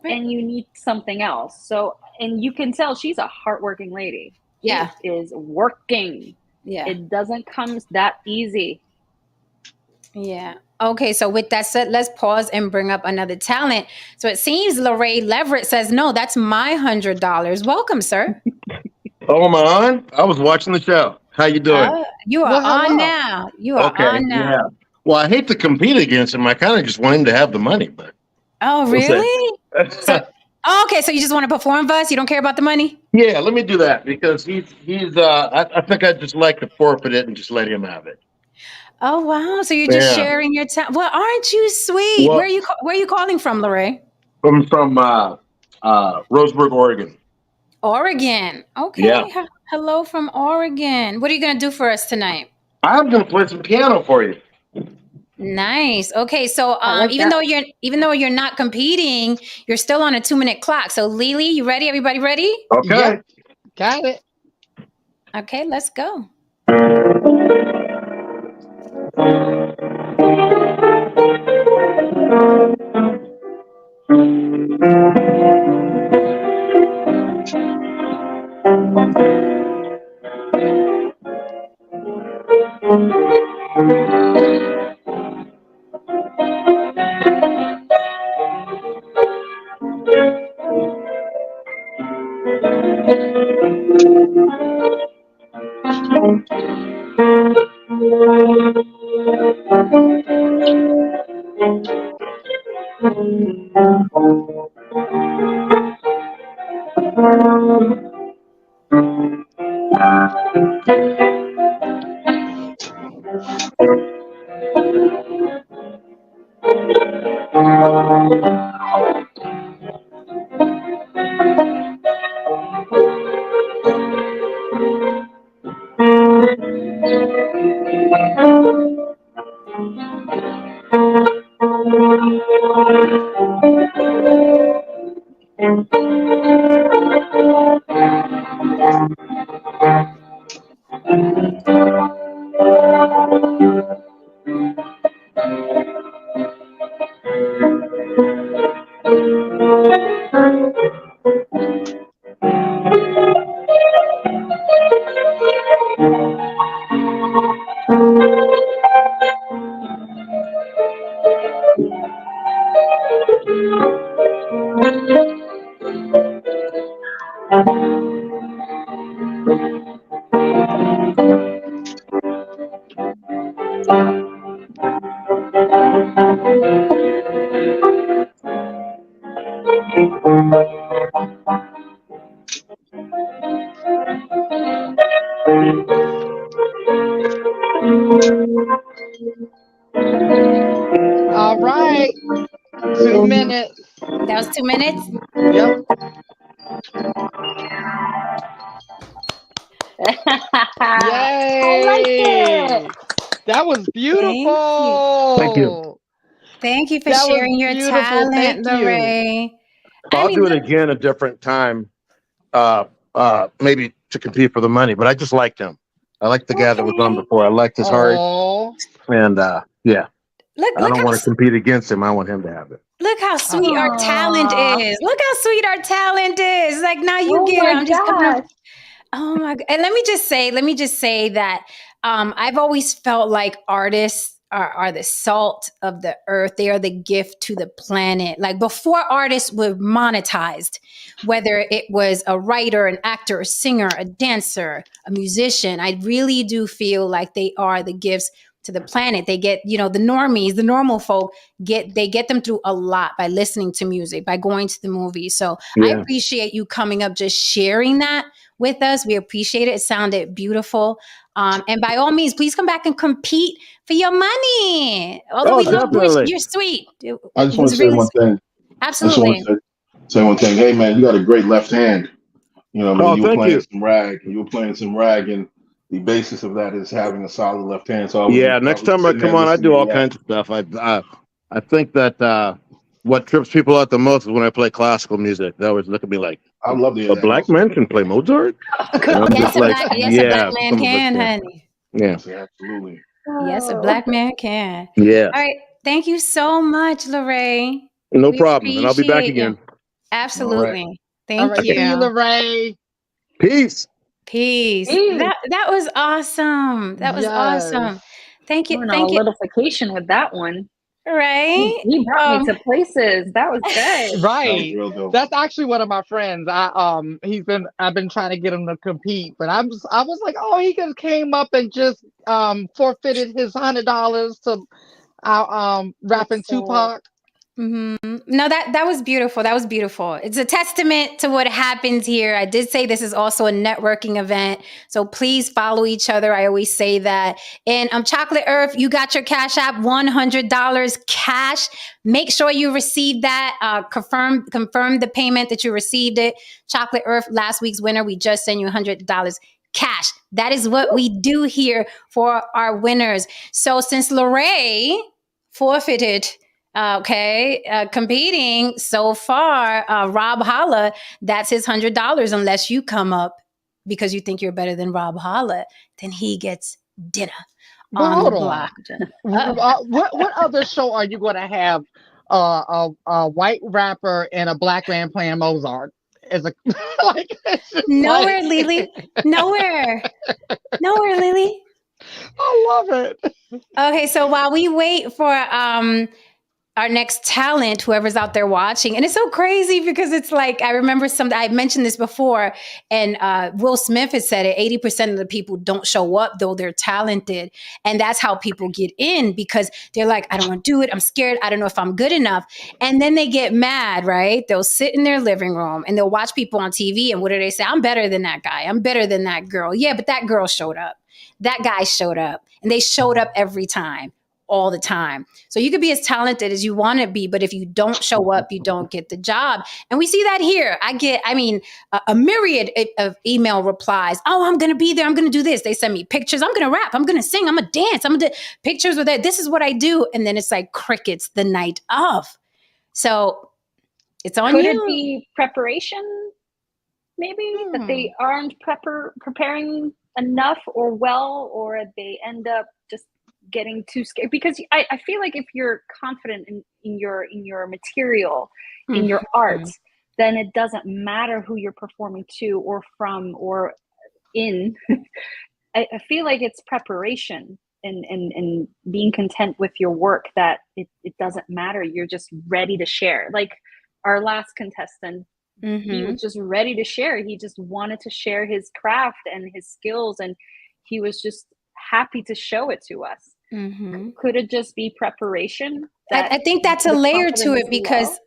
and you need something else. So, and you can tell she's a hardworking lady. Yeah. She is working. Yeah. It doesn't come that easy. Yeah. Okay, so with that said, let's pause and bring up another talent. So it seems Lorray Leverett says, no, that's my $100. Welcome, sir. Oh, am I on? I was watching the show. How you doing? You are on now. You are on now. Yeah. Well, I hate to compete against him. I kind of just want him to have the money, but. Oh, really? Okay, so you just want to perform for us? You don't care about the money? Yeah, let me do that because he's I think I'd just like to forfeit it and just let him have it. Oh, wow. So you're just sharing your talent. Well, aren't you sweet? Well, where are you calling from, Lorray? From Roseburg, Oregon. Oregon. Okay. Yeah. Hello from Oregon. What are you going to do for us tonight? I'm going to play some piano for you. Nice. Okay. So even though you're not competing, you're still on a 2-minute clock. So Lily, you ready? Everybody ready? Okay. Yep. Got it. Okay, let's go. All right. 2 minutes. That was 2 minutes? Yep. Yay! I like it. That was beautiful. Thank you. Thank you for sharing your talent, Lorray. I'll do it again a different time, maybe to compete for the money, but I just liked him. I liked the guy that was on before. I liked his heart. And yeah. Look, I don't want to compete against him. I want him to have it. look how sweet our talent Aw. is. Look how sweet our talent is. Like now you Oh get it. my I'm just coming up. gosh. Oh my God. And let me just say that I've always felt like artists are the salt of the earth. They are the gift to the planet. Like before artists were monetized, whether it was a writer, an actor, a singer, a dancer, a musician, I really do feel like they are the gifts to the planet. They get, the normies, the normal folk get them through a lot by listening to music, by going to the movies. So I Yeah. appreciate you coming up, just sharing that with us. We appreciate it. It sounded beautiful. And by all means, please come back and compete for your money. Although Oh, we love you, definitely. you're sweet. I just want to say one thing. I just want Absolutely. to say one thing. Hey, man, you got a great left hand. You know, what I mean, Oh, you were thank playing you. some rag, and the basis of that is having a solid left hand. So I was, Yeah, next time I sitting there come on, I listening do to all that. kinds of stuff. I think that what trips people out the most is when I play classical music. They always look at me like, I'd love to hear a that. black also. man can play Mozart? And I'm Yes, just a like, black yeah, man some of us can, can. honey. Yeah, Yeah, absolutely. Yes, a Oh. black man can. yeah, All right. Thank you so much, Lorraine. no We problem. And I'll be back appreciate you. again. Absolutely. All Thank right. See you, you. Lorraine. Peace. Peace. Peace. That was awesome. That was Yes. awesome. Thank you. Went on a Thank you. little vacation with that one. Right? He brought me to places. That was good. That was Right. real dope. That's actually one of my friends. I've been trying to get him to compete, but I was like, oh, he just came up and just forfeited his $100 to rapping So- Tupac. No, that was beautiful. That was beautiful. It's a testament to what happens here. I did say this is also a networking event, so please follow each other. I always say that. And Chocolate Earth, you got your Cash App, $100 cash. Make sure you receive that. Confirm the payment that you received it. Chocolate Earth, last week's winner, we just sent you $100 cash. That is what we do here for our winners. So since Lorraine forfeited. Competing so far, Rob Holla, that's his $100 unless you come up because you think you're better than Rob Holla, then he gets dinner But on the hold block. on. What other show are you going to have a white rapper and a black man playing Mozart? As a it's just Nowhere, like- Lily. Nowhere, Lily. I love it. Okay, so while we wait for our next talent, whoever's out there watching. And it's so crazy because it's like, I remember I mentioned this before, and Will Smith has said it, 80% of the people don't show up, though they're talented. And that's how people get in, because they're like, I don't want to do it. I'm scared. I don't know if I'm good enough. And then they get mad, right? They'll sit in their living room and they'll watch people on TV. And what do they say? I'm better than that guy. I'm better than that girl. Yeah, but that girl showed up. That guy showed up. And they showed up every time. All the time. So you could be as talented as you want to be, but if you don't show up, you don't get the job. And we see that here. I get a myriad of email replies. Oh, I'm going to be there. I'm going to do this. They send me pictures. I'm going to rap. I'm going to sing. I'm going to dance. I'm going to do pictures with it. This is what I do. And then it's like crickets the night of. So it's on Could you. it be preparation? Maybe that they aren't preparing enough or well, or they end up just getting too scared, because I feel like if you're confident in your material, in your art, then it doesn't matter who you're performing to or from or in. I feel like it's preparation and being content with your work, that it doesn't matter. You're just ready to share. Like our last contestant, he was just ready to share. He just wanted to share his craft and his skills, and he was just happy to show it to us. Could it just be preparation? I think that's a layer to it, because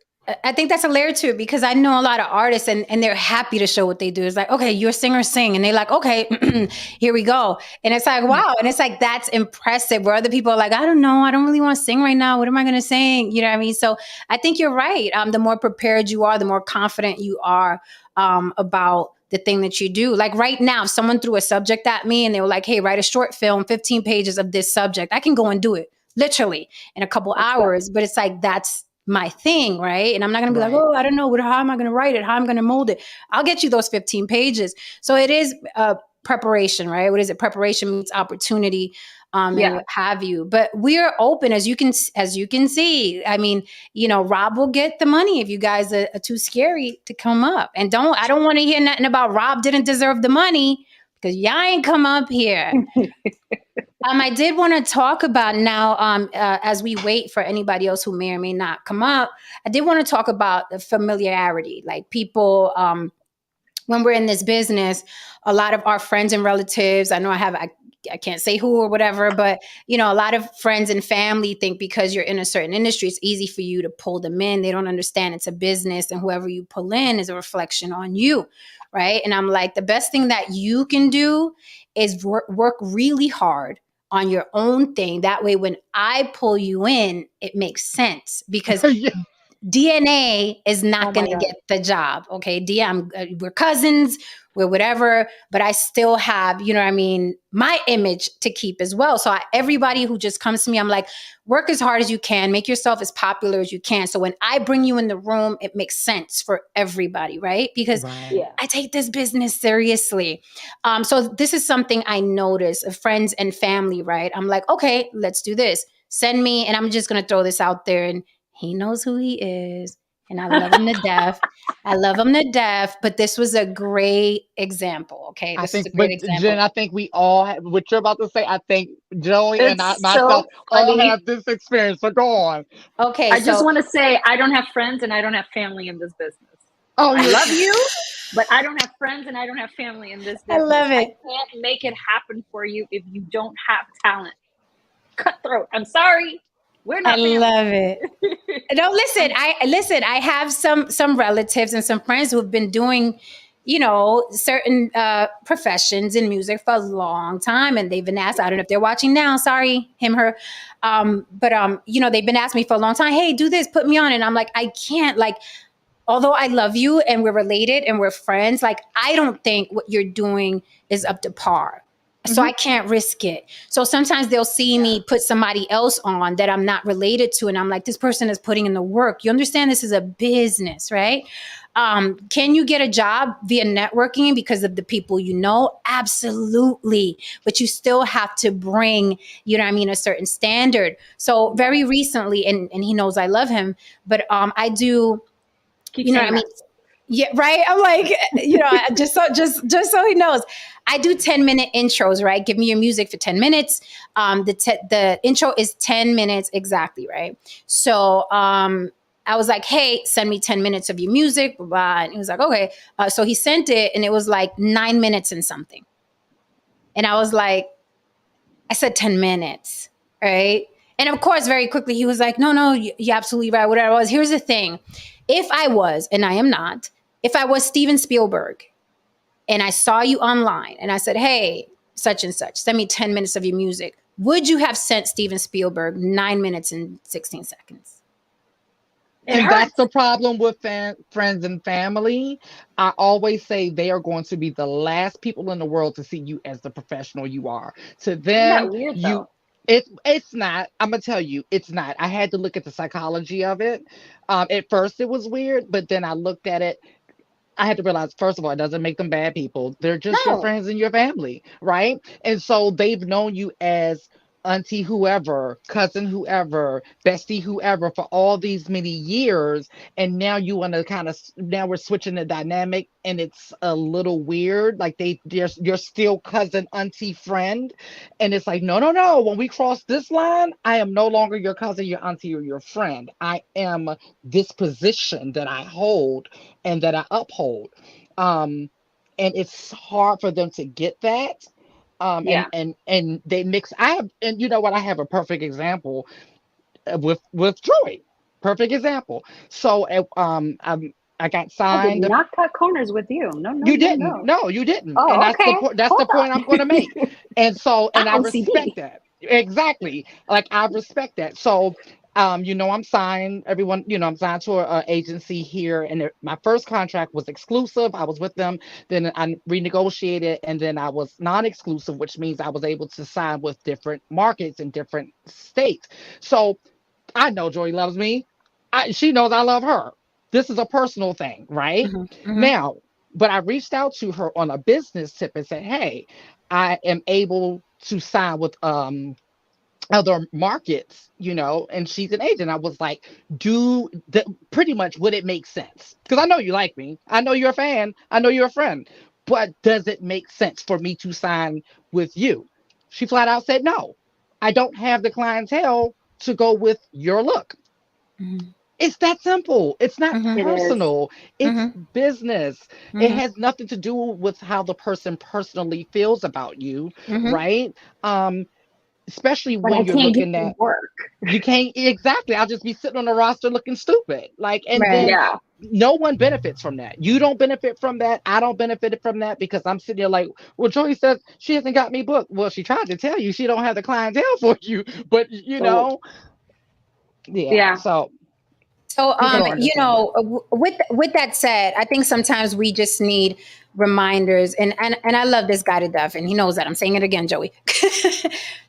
I think that's a layer to it, because I know a lot of artists and they're happy to show what they do. It's like, okay, your singer sing. And they're like, okay, here we go. And it's like, wow. And it's like, that's impressive. Where other people are like, I don't know. I don't really want to sing right now. What am I going to sing? You know what I mean? So I think you're right. The more prepared you are, the more confident you are about the thing that you do. Like right now, if someone threw a subject at me and they were like, hey, write a short film, 15 pages of this subject, I can go and do it literally in a couple hours. But it's like, that's my thing, right? And I'm not going to be like, oh, I don't know. How am I going to write it? How am I going to mold it? I'll get you those 15 pages. So it is preparation, right? What is it? Preparation meets opportunity, and Yeah. what have you. But we're open, as you can see. I mean, Rob will get the money if you guys are too scary to come up. And I don't want to hear nothing about Rob didn't deserve the money, because y'all ain't come up here. I did want to talk about now, as we wait for anybody else who may or may not come up, I did want to talk about the familiarity. Like people, when we're in this business, a lot of our friends and relatives, I can't say who or whatever, but a lot of friends and family think because you're in a certain industry, it's easy for you to pull them in. They don't understand it's a business, and whoever you pull in is a reflection on you, right? And I'm like, the best thing that you can do is work really hard on your own thing. That way, when I pull you in, it makes sense, because Yeah. DNA is Oh not my going to God. get the job. Okay. We're cousins, we're whatever, but I still have, my image to keep as well. So everybody who just comes to me, I'm like, work as hard as you can, make yourself as popular as you can. So when I bring you in the room, it makes sense for everybody, right? Because Yeah. I take this business seriously. So this is something I notice of friends and family, right? I'm like, okay, let's do this. Send me, and I'm just going to throw this out there, and he knows who he is, and I love him to death. I love him to death, but this was a great example, okay? I This was think, a great but Jen, example. I think we all have what you're about to say. I think Joey and It's myself so all funny. have this experience. So go on. Okay, I just so want to say I don't have friends and I don't have family in this business. Oh, I you're love you, but I don't have friends and I don't have family in this I business. love I it. can't make it happen for you if you don't have talent. Cutthroat. I'm sorry. We're I not family. love it. No, listen. I have some relatives and some friends who have been doing, certain professions in music for a long time, and they've been asked. I don't know if they're watching now. Sorry, him, her. But they've been asking me for a long time. Hey, do this, put me on, and I'm like, I can't. Like, although I love you and we're related and we're friends, like I don't think what you're doing is up to par. So I can't risk it. So sometimes they'll see me put somebody else on that I'm not related to, and I'm like, this person is putting in the work. You understand this is a business, right? Can you get a job via networking because of the people you know? Absolutely. But you still have to bring, a certain standard. So very recently, and he knows I love him, but I do, Keep you know what saying I mean? that. Yeah, right. I'm like, just so he knows, I do 10-minute intros, right? Give me your music for 10 minutes. The intro is 10 minutes exactly, right? So I was like, hey, send me 10 minutes of your music, blah, blah. And he was like, okay. So he sent it, and it was like 9 minutes and something. And I was like, I said 10 minutes, right? And of course, very quickly, he was like, no, you're absolutely right, whatever it was. Here's the thing. If I was, and I am not, if I was Steven Spielberg and I saw you online and I said, hey, such and such, send me 10 minutes of your music, would you have sent Steven Spielberg 9 minutes and 16 seconds? And that's the problem with friends and family. I always say they are going to be the last people in the world to see you as the professional you are. To Isn't them, that weird you though? it's not. I'm gonna tell you, it's not. I had to look at the psychology of it. At first, it was weird, but then I looked at it. I had to realize, first of all, it doesn't make them bad people. They're just your No. friends and your family, right? And so they've known you as auntie whoever, cousin whoever, bestie whoever for all these many years. And now you want to now we're switching the dynamic, and it's a little weird. Like you're still cousin, auntie, friend. And it's like, no, no, no. When we cross this line, I am no longer your cousin, your auntie, or your friend. I am this position that I hold and that I uphold. Um, and it's hard for them to get that. Yeah. And they mix. I have, and you know what? I have a perfect example with Joy. Perfect example. So, I got I did signed. not cut corners with you. No, no, You no, didn't. no. No, you didn't. And Oh, that's the okay. point. That's Hold the point I'm going to make. up. And so, and I'm I respect OCD. that. Exactly. Like I respect that. So, I'm signed. Everyone, I'm signed to a agency here, and my first contract was exclusive. I was with them. Then I renegotiated, and then I was non-exclusive, which means I was able to sign with different markets in different states. So I know Joy loves me. She knows I love her. This is a personal thing, right? Mhm, mhm. Now, But I reached out to her on a business tip and said, hey, I am able to sign with other markets, and she's an agent. I was like, pretty much, would it make sense? Because I know you like me. I know you're a fan. I know you're a friend. But does it make sense for me to sign with you? She flat out said no. I don't have the clientele to go with your look. Mhm. It's that simple. It's not Mhm. It is. personal. It's Mhm. business. It Mhm. has nothing to do with how the person personally feels about you, Mhm. right? Especially But I when you're can't get looking to at, work. you can't, exactly. I'll just be sitting on a roster looking stupid. Like, and Right. then Yeah. no one benefits from that. You don't benefit from that. I don't benefit from that because I'm sitting there like, well, Joey says she hasn't got me booked. Well, she tried to tell you she don't have the clientele for you, but So yeah. yeah. So So, people don't understand that. with that said, I think sometimes we just need reminders, and I love this guy to death, and he knows that I'm saying it again, Joey.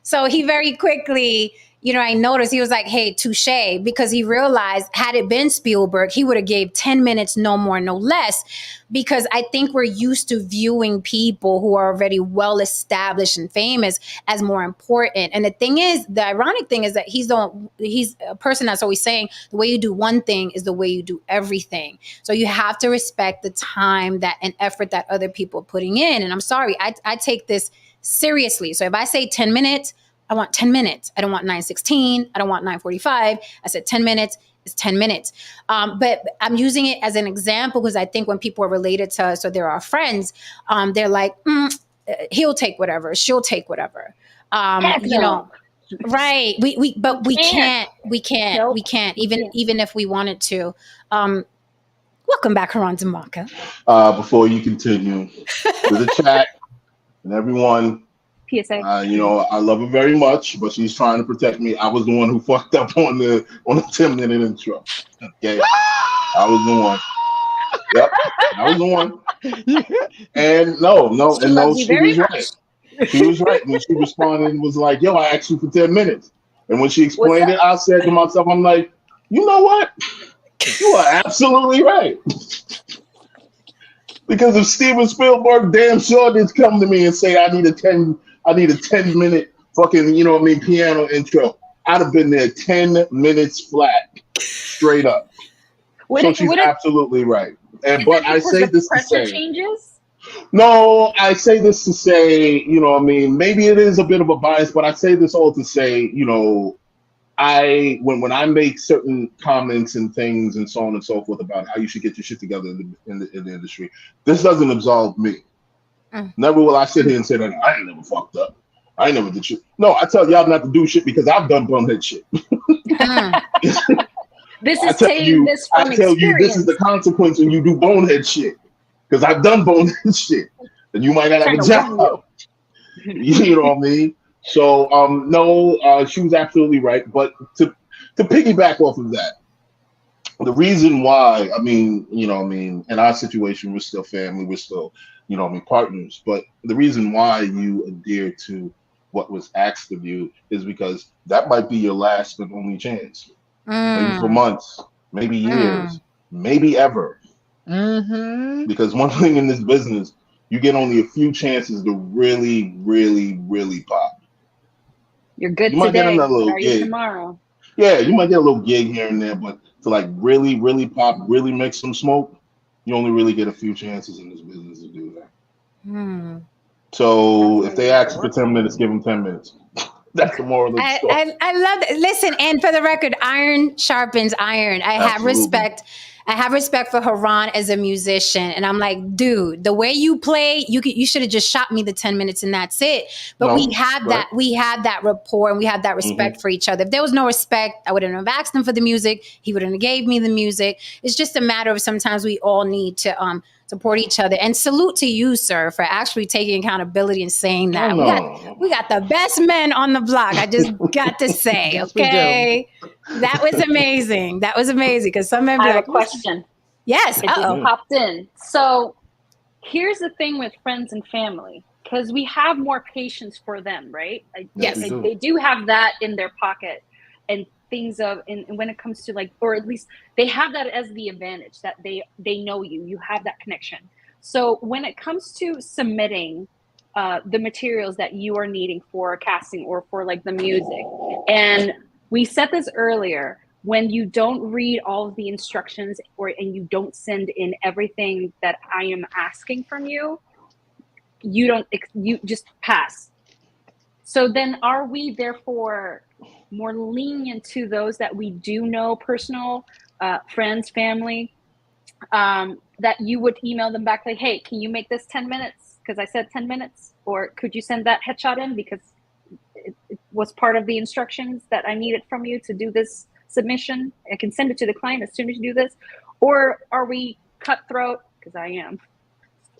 So he very quickly, I noticed he was like, "Hey, touche," because he realized had it been Spielberg, he would have gave 10 minutes, no more, no less, because I think we're used to viewing people who are already well established and famous as more important. And the thing is, the ironic thing is that he's a person that's always saying the way you do one thing is the way you do everything. So you have to respect the time that and effort that other people are putting in. And I'm sorry, I take this seriously. So if I say 10 minutes, I want 10 minutes. I don't want 9:16. I don't want 9:45. I said 10 minutes is 10 minutes. But I'm using it as an example because I think when people are related to us or they're our friends, they're like, he'll take whatever, she'll take whatever. Heck no. Right. But we Can't. Nope. even if we wanted to. Welcome back, Haran Zamaka. Before you continue, to the chat and everyone, PSA. I love her very much, but she's trying to protect me. I was the one who fucked up on the 10-minute intro. Okay, I was the one. Yep, I was the one. And no, She loves you she very was much. right. She was right when she responded and was like, "Yo, I asked you for 10 minutes." And when she What's explained it, I said to myself, "I'm like, you know what? You are absolutely right." Because if Steven Spielberg damn sure did come to me and say I need a 10-minute fucking, piano intro, I'd have been there 10 minutes flat, straight up. So she's absolutely right. But I say this to say changes? No, I say this to say, maybe it is a bit of a bias, but I say this all to say, when I make certain comments and things and so on and so forth about how you should get your shit together in the industry, this doesn't absolve me. Never will I sit here and say that I ain't never fucked up. I ain't never did shit. No, I tell y'all not to do shit because I've done bonehead shit. This is taking this from I tell you this is the consequence when you do bonehead shit. Because I've done bonehead shit. And you might not have a job. You know what I mean? So no, she was absolutely right. But to piggyback off of that, the reason why, in our situation, we're still family, we're still, partners. But the reason why you adhere to what was asked of you is because that might be your last and only chance. Maybe for months, maybe years, maybe ever. Because one thing in this business, you get only a few chances to really, really, really pop. You're good you might today. Get another little gig tomorrow. Yeah, you might get a little gig here and there, but to like really, really pop, really make some smoke, you only really get a few chances in this business to do that. So if they ask for 10 minutes, give them 10 minutes. That's the moral of the story. I love that. Listen, and for the record, iron sharpens iron. I have respect for Haran as a musician, and I'm like, dude, the way you play, you should have just shot me the 10 minutes and that's it. But we have that rapport and we have that respect for each other. If there was no respect, I wouldn't have asked him for the music. He wouldn't have gave me the music. It's just a matter of sometimes we all need to support each other. And salute to you, sir, for actually taking accountability and saying that. We got the best men on the block. I just got to say, yes, okay. That was amazing. That was amazing. Because some men be I have like, a question. Yes. It just popped in. So here's the thing with friends and family, because we have more patience for them, right? Yes. They do have that in their pocket and things and when it comes to or at least they have that as the advantage that they know you have that connection. So when it comes to submitting the materials that you are needing for casting or for like the music, and we said this earlier, when you don't read all of the instructions and you don't send in everything that I am asking from you, you just pass. So then are we therefore more lenient to those that we do know, personal friends, family, that you would email them back like, hey, can you make this 10 minutes? Because I said 10 minutes. Or could you send that headshot in because it was part of the instructions that I needed from you to do this submission? I can send it to the client as soon as you do this. Or are we cutthroat? Because I am.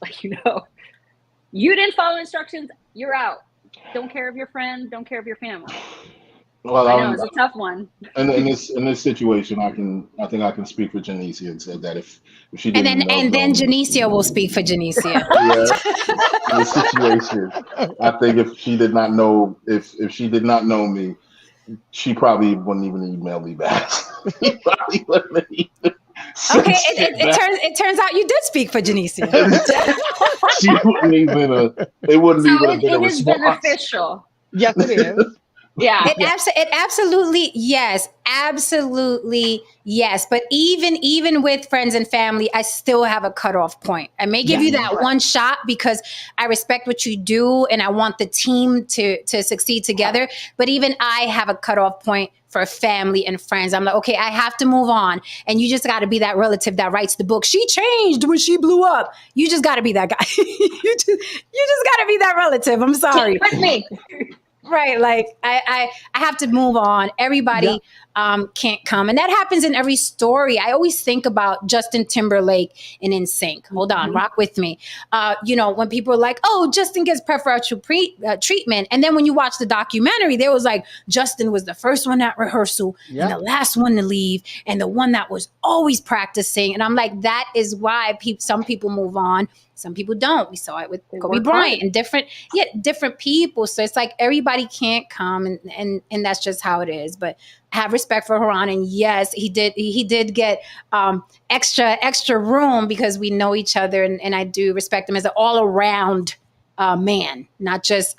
Like, you didn't follow instructions, you're out. Don't care of your friend, don't care of your family. Well, I know it's a tough one. in this situation, I think I can speak for Janicia and said that if she And didn't then Janicia will speak for Janicia. in this situation, I think if she did not know me, she probably wouldn't even email me back. She probably wouldn't even Okay, it turns out you did speak for Janicia. She wouldn't even. It wouldn't even have been a it is response. beneficial. Yes, it is. Yeah. It absolutely yes, absolutely yes. But even with friends and family, I still have a cutoff point. I may give you that one shot because I respect what you do and I want the team to succeed together. But even I have a cutoff point for family and friends. I'm like, okay, I have to move on. And you just got to be that relative that writes the book. She changed when she blew up. You just got to be that guy. you just got to be that relative. I'm sorry. With me. Right. Like I have to move on. Everybody can't come. And that happens in every story. I always think about Justin Timberlake in NSYNC. Hold on, rock with me. When people are like, oh, Justin gets preferential treatment. And then when you watch the documentary, there was like, Justin was the first one at rehearsal and the last one to leave and the one that was always practicing. And I'm like, that is why some people move on. Some people don't. We saw it with Kobe Bryant and different people. So it's like everybody can't come and that's just how it is. But I have respect for Haran. And yes, he did get extra room because we know each other and I do respect him as an all around man, not just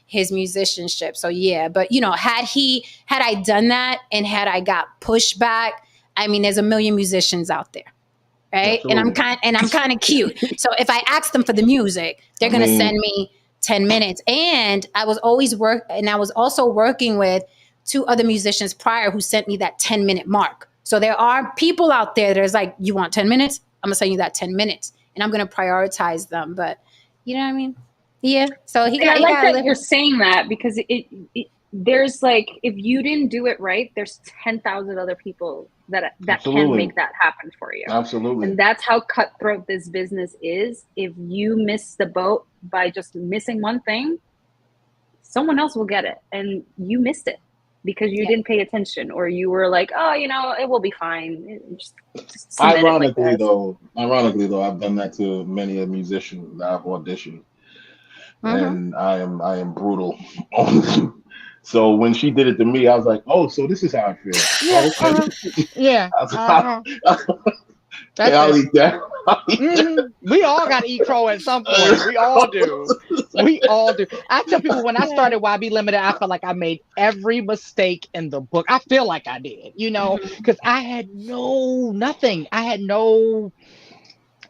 his musicianship. So yeah, but had I done that and had I got pushback, I mean, there's a million musicians out there. Right. Absolutely. And I'm kind of cute. So if I ask them for the music, they're going to send me 10 minutes. And I was also working with 2 other musicians prior who sent me that 10-minute mark. So there are people out there that's like, you want 10 minutes? I'm going to send you that 10 minutes and I'm going to prioritize them. But you know what I mean? Yeah. So I like that you're saying that because there's like, if you didn't do it right, there's 10,000 other people that can make that happen for you. Absolutely. And that's how cutthroat this business is. If you miss the boat by just missing one thing, someone else will get it. And you missed it because you didn't pay attention or you were like, oh, it will be fine. Just ironically though, I've done that to many a musician that I've auditioned. And I am brutal on them. So when she did it to me, I was like, "Oh, so this is how I feel." Yeah. I'll eat that. We all got to eat crow at some point. We all do. I tell people when I started YB Limited, I felt like I made every mistake in the book. I feel like I did, because I had nothing. I had no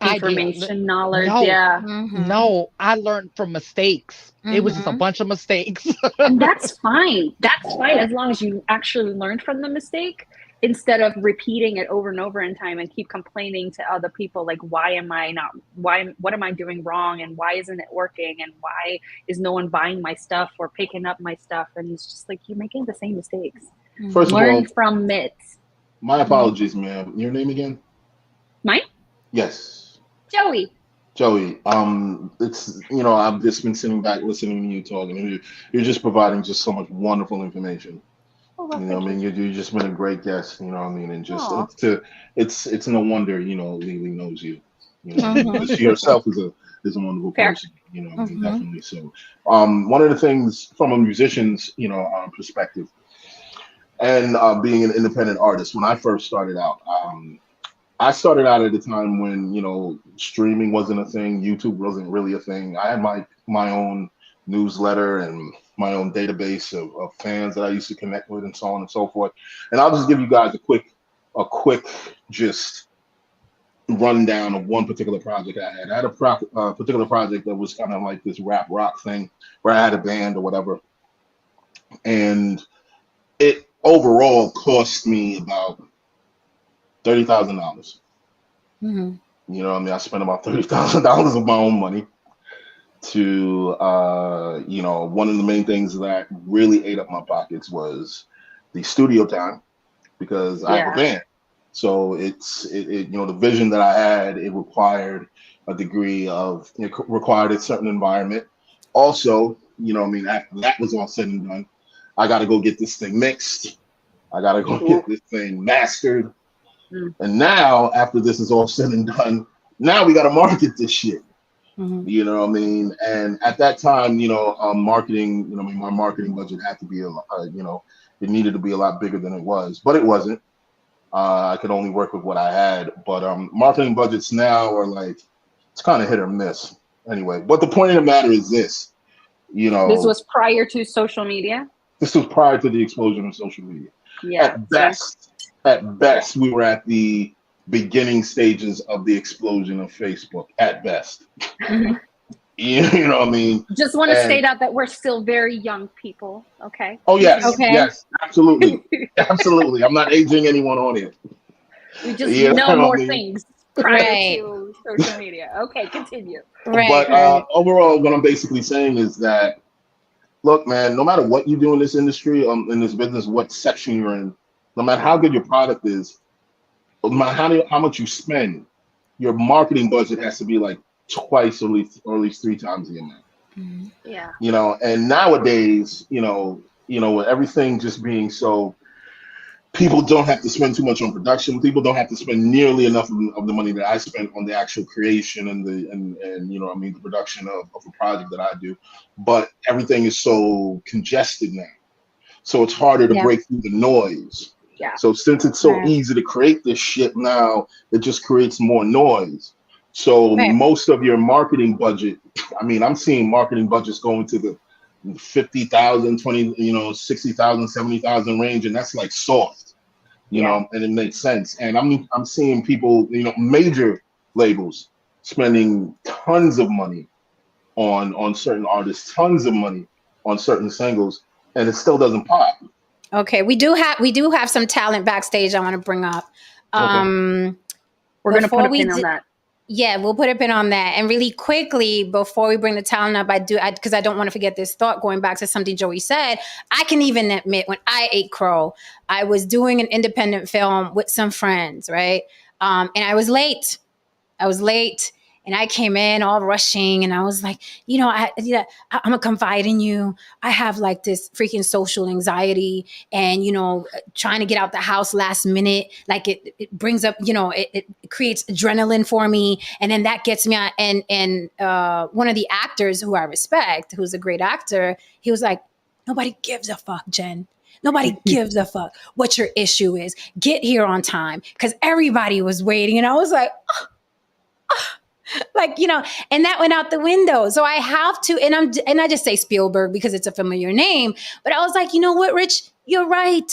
information, knowledge. No, I learned from mistakes. It was just a bunch of mistakes. And that's fine. That's fine as long as you actually learned from the mistake instead of repeating it over and over in time and keep complaining to other people like, what am I doing wrong and why isn't it working and why is no one buying my stuff or picking up my stuff? And it's just like you're making the same mistakes. First Learn of all, from it. My apologies, ma'am. Your name again? Mine? Yes. Joey. It's I've just been sitting back listening to you talking. You're just providing just so much wonderful information. You've just been a great guest. And just it's no wonder Lily knows you. She herself is a wonderful person. Definitely. So one of the things from a musician's perspective, and being an independent artist, when I first started out, I started out at a time when, streaming wasn't a thing, YouTube wasn't really a thing. I had my own newsletter and my own database of fans that I used to connect with and so on and so forth. And I'll just give you guys a quick just rundown of one particular project I had. I had a particular project that was kind of like this rap rock thing where I had a band or whatever. And it overall cost me about $30,000. Mm-hmm. You know what I mean? I spent about $30,000 of my own money to, one of the main things that really ate up my pockets was the studio time because I have a band. So it the vision that I had, it required a degree of, it required a certain environment. Also, after that was all said and done, I got to go get this thing mixed. I got to go get this thing mastered. And now, after this is all said and done, now we got to market this shit. Mm-hmm. You know what I mean? And at that time, marketing, my marketing budget had to be, it needed to be a lot bigger than it was, but it wasn't. I could only work with what I had. But marketing budgets now are like, it's kind of hit or miss. Anyway, but the point of the matter is this, This was prior to social media? This was prior to the explosion of social media. Yeah. At best, we were at the beginning stages of the explosion of Facebook, at best. Mm-hmm. You know what I mean? Just want to state out that we're still very young people, okay? Oh, yes. Okay. Yes, absolutely. Absolutely. I'm not aging anyone on here. We just know more things prior to social media. Okay, continue. But overall, what I'm basically saying is that, look, man, no matter what you do in this industry, in this business, what section you're in, no matter how good your product is, no matter how much you spend, your marketing budget has to be like twice or at least 3 times the amount. Mm-hmm. Yeah. And nowadays, with everything just being so, people don't have to spend too much on production. People don't have to spend nearly enough of the money that I spent on the actual creation and the production of a project that I do. But everything is so congested now. So it's harder to break through the noise. Yeah. So since it's so easy to create this shit now, it just creates more noise. So most of your marketing budget, I'm seeing marketing budgets going to the 50,000, 20, 60,000, 70,000 range, and that's like soft, you know, and it makes sense. And I'm seeing people, major labels spending tons of money on certain artists, tons of money on certain singles, and it still doesn't pop. Okay, we do have some talent backstage I want to bring up. We're going to put a pin on that. Yeah, we'll put a pin on that. And really quickly, before we bring the talent up, because I don't want to forget this thought, going back to something Joey said, I can even admit when I ate crow, I was doing an independent film with some friends, right? And I was late. And I came in all rushing and I was like, I'm going to confide in you. I have like this freaking social anxiety and, trying to get out the house last minute, like it brings up, it creates adrenaline for me. And then that gets me out. And one of the actors who I respect, who's a great actor, he was like, nobody gives a fuck, Jen. Nobody gives a fuck what your issue is. Get here on time. Because everybody was waiting. And I was like, and that went out the window. So I have to, and I just say Spielberg because it's a familiar name, but I was like, you know what, Rich, you're right.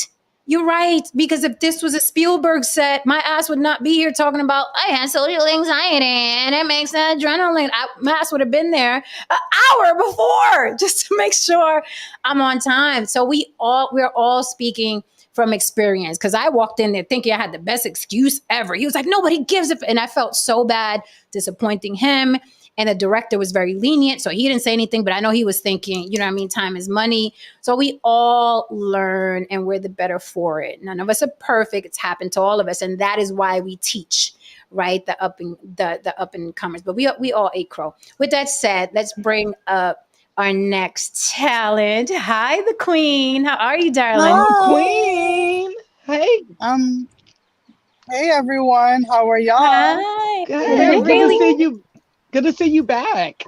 Because if this was a Spielberg set, my ass would not be here talking about, I had social anxiety and it makes adrenaline. My ass would have been there an hour before just to make sure I'm on time. So we're all speaking from experience, because I walked in there thinking I had the best excuse ever. He was like, nobody gives it. And I felt so bad disappointing him. And the director was very lenient. So he didn't say anything, but I know he was thinking, time is money. So we all learn and we're the better for it. None of us are perfect. It's happened to all of us. And that is why we teach, right? The up and comers. But we all ate crow. With that said, let's bring up our next talent. Hi, the Queen. How are you, darling? Hi. Queen. Hey. Hey everyone. How are y'all? Hi. Good. Good to see you. Good to see you back.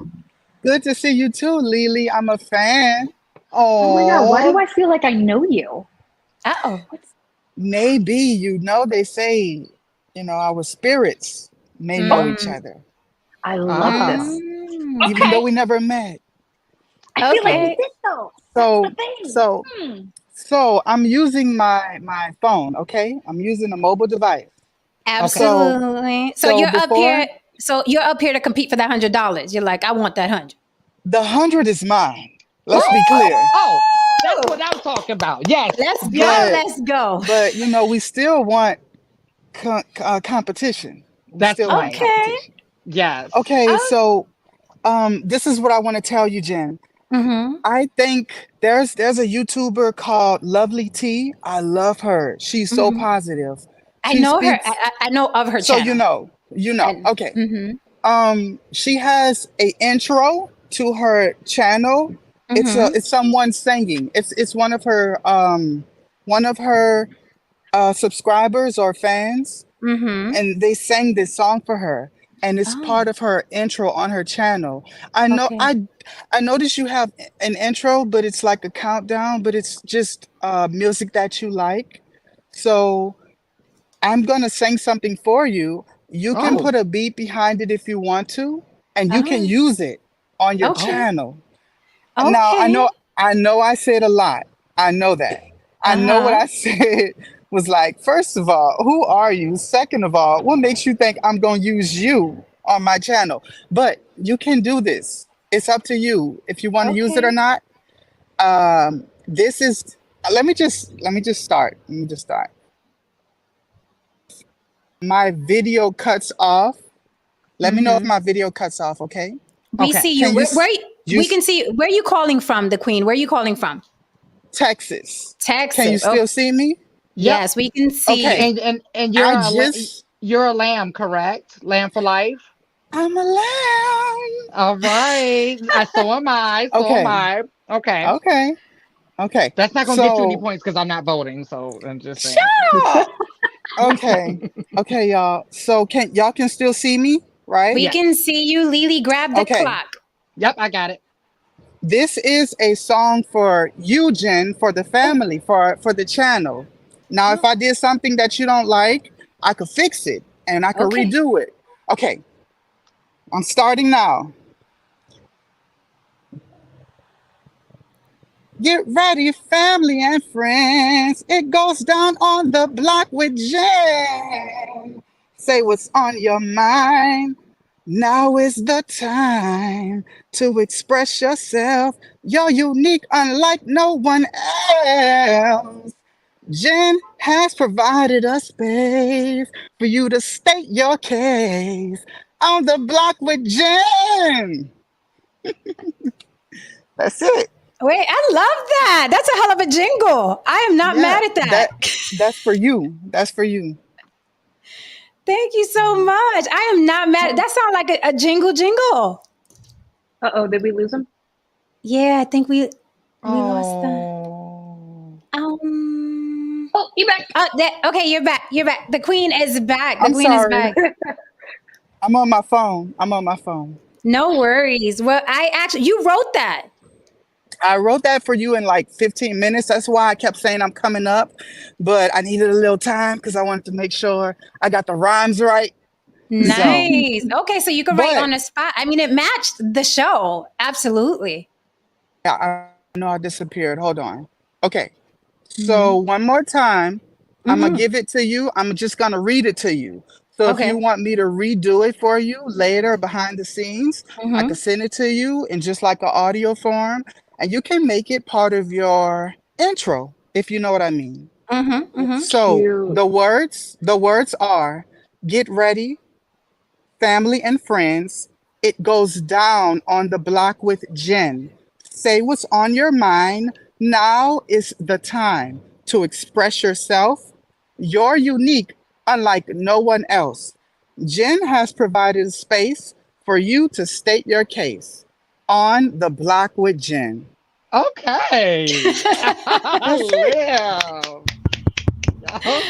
Good to see you too, Lily. I'm a fan. Oh my God. Why do I feel like I know you? Uh-oh. Maybe, they say our spirits may know each Mm. other, I love this. Mm. even though Okay. we never met. I feel like we Okay. did though. That's So, the thing. so, Hmm. so I'm using my phone. Okay, I'm using a mobile device. So, Absolutely. So so you're up before here. So you're up here to compete for that $100. You're like, I want that 100. the 100 is mine. Woo! Let's be clear. Oh, that's what I'm talking about. Yes. Let's go. Yes. Let's go. But we still want competition. We That's still want right. Okay. competition. Yes. Okay, Oh. so this is what I want to tell you, Jen. Mm-hmm. I think there's a YouTuber called Lovely T. I love her. She's so Mm-hmm. positive. I She know her. speaks. I know of her So channel. Okay. Mm-hmm. She has a intro to her channel. Mm-hmm. It's someone singing. It's one of her subscribers or fans, Mm-hmm. and they sang this song for her, and it's Oh, part of her intro on her channel. I know okay. I noticed you have an intro, but it's like a countdown, but it's just music that you like. So I'm gonna sing something for you. You can Oh. put a beat behind it if you want to, and you can Oh, use it on your okay. channel. Now Okay. I know I said a lot. I know that. I know what Uh-huh. I said was like, first of all, who are you? Second of all, what makes you think I'm gonna use you on my channel? But you can do this. It's up to you if you want to use it or Okay. not. This is let me just start. Let me just start. My video cuts off. Let me know if Mm-hmm. my video cuts off, okay? We Okay. see you. Can you you We can see where are you calling from, the Queen? Where are you calling from? Texas? Can you Texas. Oh, still see me? Yep. yes, we can see Okay. you. And I just you're a lamb, correct? Lamb for life. I'm a lamb. All right. So am I. So am Okay. I. Okay. Okay. Okay. That's not gonna get you any So points because I'm not voting. So I'm just shut saying. up. Okay. Okay, y'all. So can still see me, right? We Yes. can see you. Lily, grab the Okay. clock. Yep, I got it. This is a song for you, Jen, for the family, for the channel. Now, if I did something that you don't like, I could fix it and I could Okay. redo it. Okay. I'm starting now. Get ready, family and friends. It goes down on the block with Jen. Say what's on your mind. Now is the time to express yourself. You're unique, unlike no one else. Jen has provided a space for you to state your case. On the block with Jen. That's it. Wait, I love that. That's a hell of a jingle. I am not Yeah, mad at that. that's for you. That's for you. Thank you so much. I am not mad. That sounds like a jingle. Uh-oh, did we lose him? Yeah, I think we lost the. Oh. Oh, you back. Okay, you're back. You're back. The Queen is back. The I'm Queen is sorry. back. I'm on my phone. I'm on my phone. No worries. Well, you wrote that. I wrote that for you in like 15 minutes. That's why I kept saying I'm coming up, but I needed a little time because I wanted to make sure I got the rhymes right. Nice. Okay, so you can write But- on the spot. I mean, it matched the show. Absolutely. Yeah, I know I disappeared. Hold on. Okay. So one more time, I'm gonna give it to you. I'm just gonna read it to you. So if Okay. you want me to redo it for you later behind the scenes, I can send it to you in just like an audio form, and you can make it part of your intro, if you know what I mean. So Cute. the words are get ready, family and friends. It goes down on the block with Jen. Say what's on your mind. Now is the time to express yourself. You're unique, unlike no one else. Jen has provided a space for you to state your case. On the block with Jen. Okay. Yeah.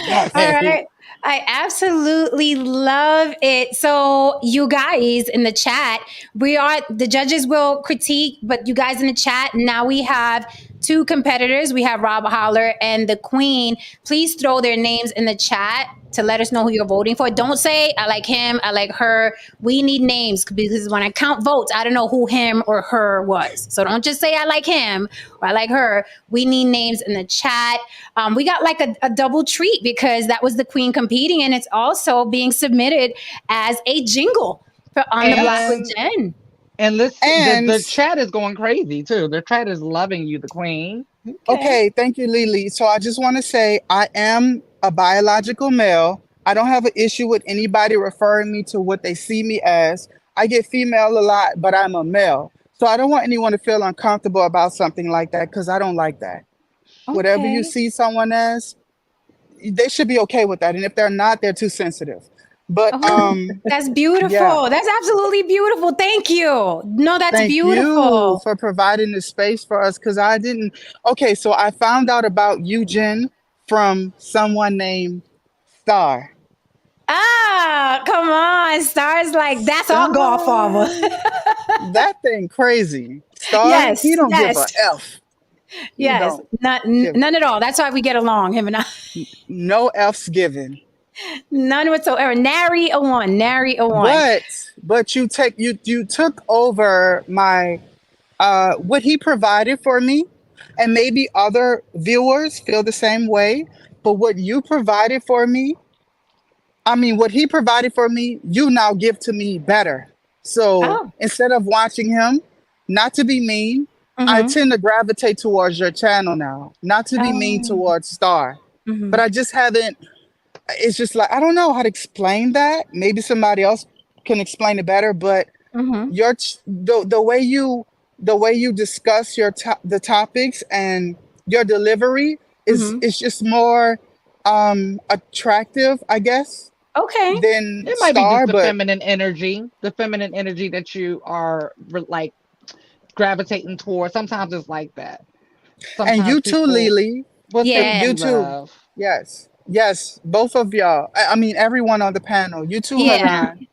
Yes. All right. I absolutely love it. So, you guys in the chat, the judges will critique, but you guys in the chat, now we have two competitors. We have Rob Holler and the Queen. Please throw their names in the chat to let us know who you're voting for. Don't say, I like him, I like her. We need names because when I count votes, I don't know who him or her was. So don't just say, I like him or I like her. We need names in the chat. We got like a double treat because that was the Queen competing, and it's also being submitted as a jingle on the Block with Jen. And listen, And the chat is going crazy too. The chat is loving you, the Queen. okay, thank you, Lily. So I just want to say I am a biological male. I don't have an issue with anybody referring me to what they see me as. I get female a lot, but I'm a male. So I don't want anyone to feel uncomfortable about something like that because I don't like that. Whatever you Okay. see someone as, they should be okay with that. And if they're not, they're too sensitive. But Oh, that's beautiful. yeah, That's absolutely beautiful. Thank you. No, that's thank you beautiful. for providing the space for us because I didn't. Okay, so I found out about you, Jen, from someone named Star. Ah, come on. Stars like that's our godfather. Star, that thing crazy. Star, Yes, he don't give a yes, F. He yes. don't give None at all. That's why we get along, him and I. no F's given. None whatsoever. Nary a one. Nary a one. But you took over my what he provided for me, and maybe other viewers feel the same way. But what you provided for me, I mean, what he provided for me, you now give to me better. So Oh. instead of watching him, not to be mean, I Mm-hmm. tend to gravitate towards your channel now. Not to be mean Oh. towards Star, Mm-hmm. but I just haven't. It's just like I don't know how to explain that. Maybe somebody else can explain it better. But Mm-hmm. the way you discuss the topics and your delivery Mm-hmm. is just more attractive, I guess, Okay. than It might be Star. just the But feminine energy, that you are like gravitating towards. Sometimes it's like that. and Sometimes you too, people Lily. will say Yeah. You you too. love. Yes, both of y'all. I mean, everyone on the panel. You too, Yeah. Haran.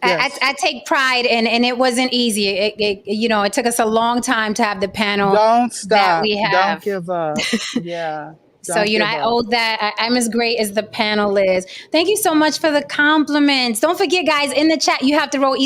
Yes. I take pride in, and it wasn't easy. It took us a long time to have the panel Don't that stop. we Don't have. give up. Yeah. So, Don't give I up. owe that. I'm as great as the panel is. Thank you so much for the compliments. Don't forget, guys, in the chat, you have to vote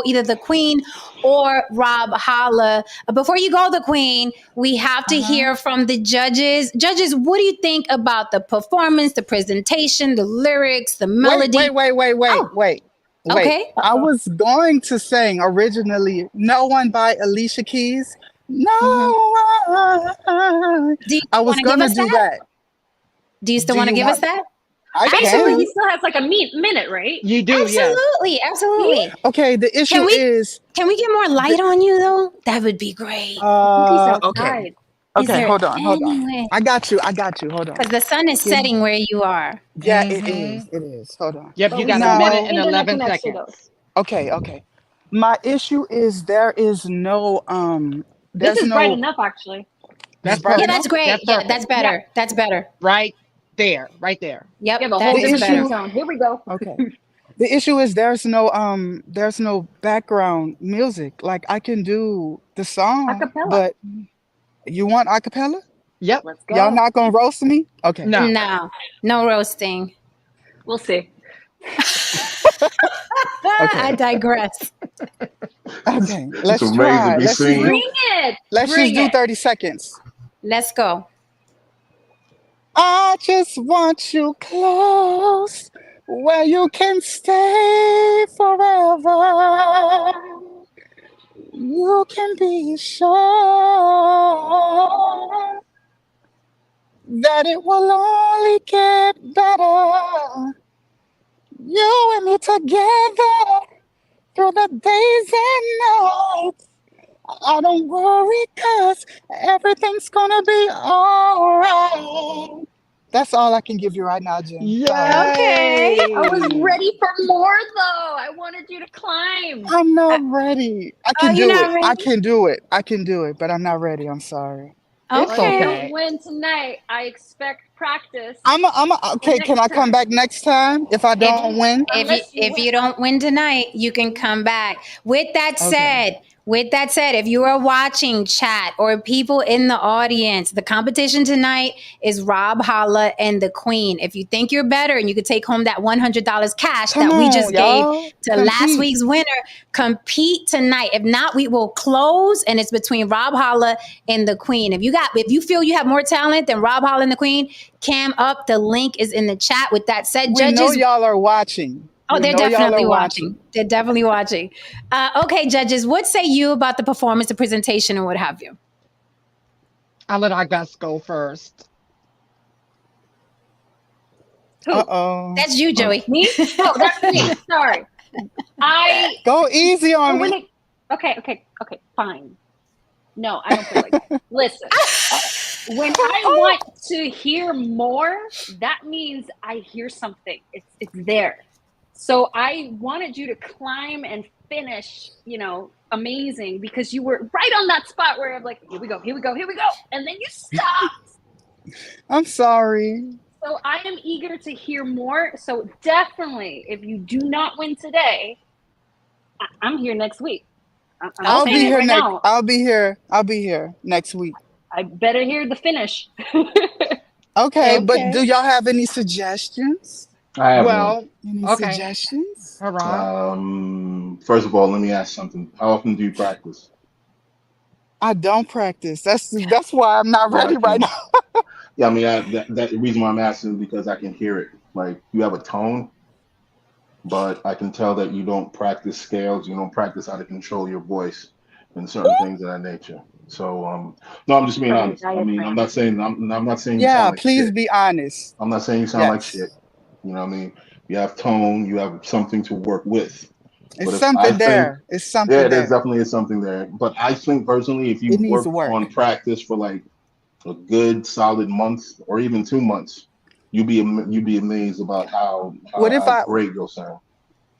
either the Queen or Rob Holla. Before you go, the Queen, we have to hear from the judges. Judges, what do you think about the performance, the presentation, the lyrics, the melody? Wait. Okay. I was going to sing originally No One by Alicia Keys. No one. Do you I was want to give gonna us do that? that. Do you still Do want to you give us want that? I I think can. he still has like a minute, right? You do, yes. Absolutely, absolutely. Okay, the issue Can we is can we get more light on you though? That would be great. He's okay. outside. Is Okay, there hold on. any way? I got you. Hold on. Because the sun is Give me- setting where you are. Yeah, Mhm. it is. Hold on. Yep, But you we got still a want minute and internet 11 connection seconds. Okay. My issue is there is no This there's is bright no enough, actually. That's bright Yeah, perfect. that's great. That's Yeah, perfect. that's better. That's better. Right there. Yep, You have a that whole The is different better. issue tone. Here we go. okay. The issue is there's no background music. Like I can do the song, Acapella. but you want acapella? Yep. Let's go. Y'all not gonna roast me? Okay. No. No roasting. We'll see. I digress. Okay. Let's amazing try. to be Let's just seen. do Bring it. let's Bring just do it. 30 seconds. Let's go. I just want you close where you can stay forever. You can be sure that it will only get better. You and me together through the days and nights. I don't worry, 'cause everything's gonna be alright. That's all I can give you right now, Jen. Sorry. Okay. I was ready for more, though. I wanted you to climb. I'm not ready. I Oh, can you're do not it. ready? I can do it, but I'm not ready. I'm sorry. It's If you okay. don't win tonight, I expect practice. Okay, can I come back next time if I don't win? If you don't win tonight, you can come back. With that Okay. said, With that said, if you are watching chat or people in the audience, the competition tonight is Rob Holla and the Queen. If you think you're better and you could take home that $100 cash Come that we on, just gave y'all. to last Compete. week's winner, compete tonight. If not, we will close, and it's between Rob Holla and the Queen. If you feel you have more talent than Rob Holla and the Queen, cam up. The link is in the chat. With that said, We know judges. y'all are watching. Oh, We they're know y'all definitely are watching. watching. They're definitely watching. Okay, judges, what say you about the performance, the presentation, and what have you? I'll let our Gus go first. Who? Uh-oh. That's you, Joey. Me? Oh, that's me. Sorry. Go easy on When me. okay, fine. No, I don't feel like that. Listen, when I want to hear more, that means I hear something. It's there. So I wanted you to climb and finish, amazing, because you were right on that spot where I'm like, here we go, and then you stopped. I'm sorry. So I am eager to hear more. So definitely, if you do not win today, I'm here next week. I'll be saying it here right next. now. I'll be here next week. I better hear the finish. Okay, but Okay. do y'all have any suggestions? I have Well, Any okay. suggestions? Haran. one. First of all, let me ask something. How often do you practice? I don't practice. That's why I'm not Well, ready right now. Yeah, I mean, that the reason why I'm asking is because I can hear it. Like you have a tone, but I can tell that you don't practice scales. You don't practice how to control your voice and certain things of that nature. So, no, I'm just being Right, honest. I mean, I'm not saying you Yeah, sound like please shit. be honest. I'm not saying you sound like Yes. shit. You know what I mean? You have tone. You have something to work with. It's But if I something think, there. It's yeah, something there's there. definitely something there. But I think personally, if you It needs work work. on practice for like a good solid month or even 2 months, you'd be amazed about how What if I great you'll sound.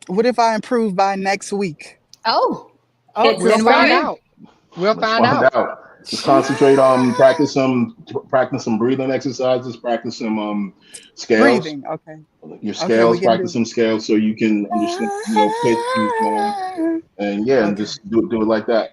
what if I improve by next week? Oh, It's We'll then we're find in. out. We'll Let's find find out. out. Just concentrate on practice some breathing exercises, practice some scales. Breathing. Okay. Your Okay, we scales, can practice do. some scales so you can understand, pitch and tone, and yeah, and Okay. just do it like that.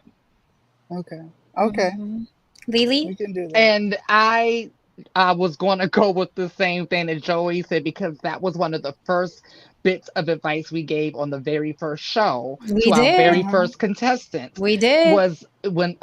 Okay. Okay. Mhm. Lily? We can do that. And I was going to go with the same thing that Joey said, because that was one of the first bits of advice we gave on the very first show We to our very did. first contestant. We did. Was when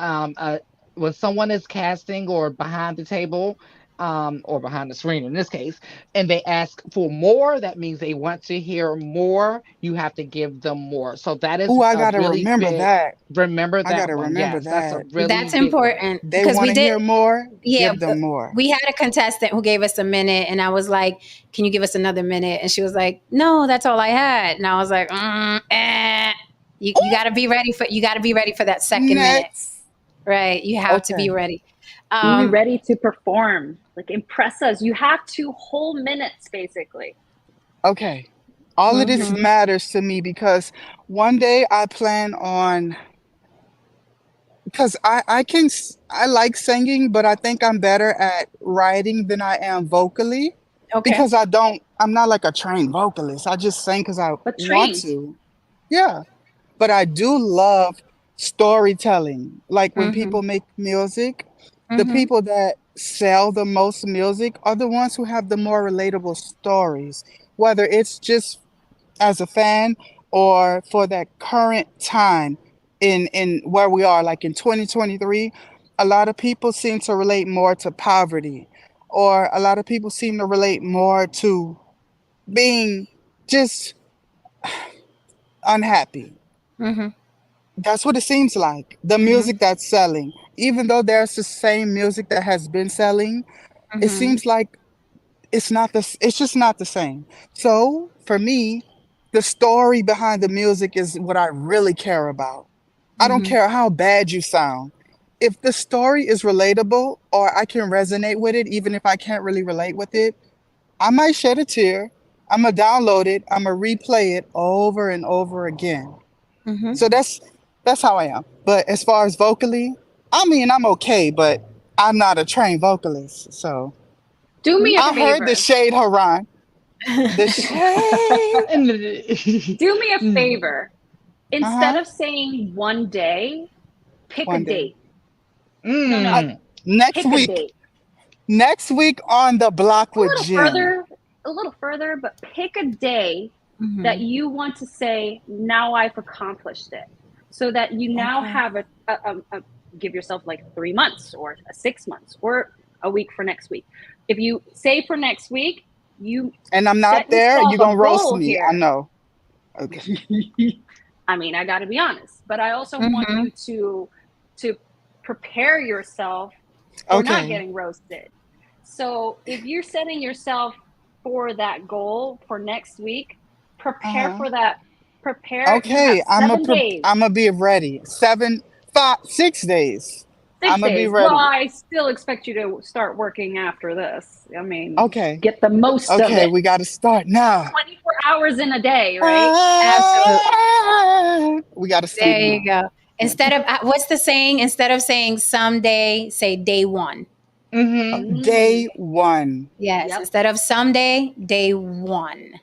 someone is casting or behind the table, or behind the screen in this case, and they ask for more, that means they want to hear more. You have to give them more. So that is Oh, I a gotta really remember big. that. Remember I that gotta one. remember Yes, that's a that. really That's big one. important They because want we to hear did. more. Yeah, Give them more. we had a contestant who gave us a minute, and I was like, "Can you give us another minute?" And she was like, "No, that's all I had." And I was like, You got to be ready for that second minute, Next. right? You have to be Okay. ready. Be ready to perform. Like, impress us. You have 2 whole minutes, basically. Okay. All of this Mhm. matters to me because one day I plan on, because I like singing, but I think I'm better at writing than I am vocally Okay. because I'm not like a trained vocalist. I just sing because I But want trained. to. Yeah. But I do love storytelling. Like when Mhm. people make music, the Mhm. people that sell the most music are the ones who have the more relatable stories, whether it's just as a fan or for that current time in where we are, like in 2023. A lot of people seem to relate more to poverty, or a lot of people seem to relate more to being just unhappy. Mhm. That's what it seems like. The Mhm. music that's selling, even though there's the same music that has been selling, it Mhm. seems like it's just not the same. So for me, the story behind the music is what I really care about. I don't Mhm. care how bad you sound. If the story is relatable or I can resonate with it, even if I can't really relate with it, I might shed a tear. I'm gonna download it. I'm gonna replay it over and over again. Mhm. So that's how I am. But as far as vocally, I mean, I'm okay, but I'm not a trained vocalist. So Do me a I heard the favor. shade, Haran. The shade. And Do me a favor. Instead Uh-huh. of saying one day, pick a One day. date. No, Mm. Next pick a week. date. Next week on the block A with little Jen. further, but pick a day Mhm. that you want to say, now I've accomplished it. So that you now Okay. have a give yourself like 3 months or 6 months or a week for next week. If you say for next week, you And I'm not set there, yourself you're a gonna roast goal me. I here. know. Okay. I mean, I got to be honest, but I also want Mhm. you to prepare yourself for not Okay. getting roasted. So if you're setting yourself for that goal for next week, prepare Uh-huh. for that. Prepare. You have Okay. I'm 7 days. gonna be ready. 6 days. 6 I'm gonna be days. Well, ready. I still expect you to start working after this. I mean, Okay. get the most of Okay, it. we gotta start now. 24 hours in a day, right? Absolutely. We gotta There sleep you now. go. Instead of what's the saying? Instead of saying someday, say day one. Mm-hmm. Day one. Yes. Yep. Instead of someday, day one.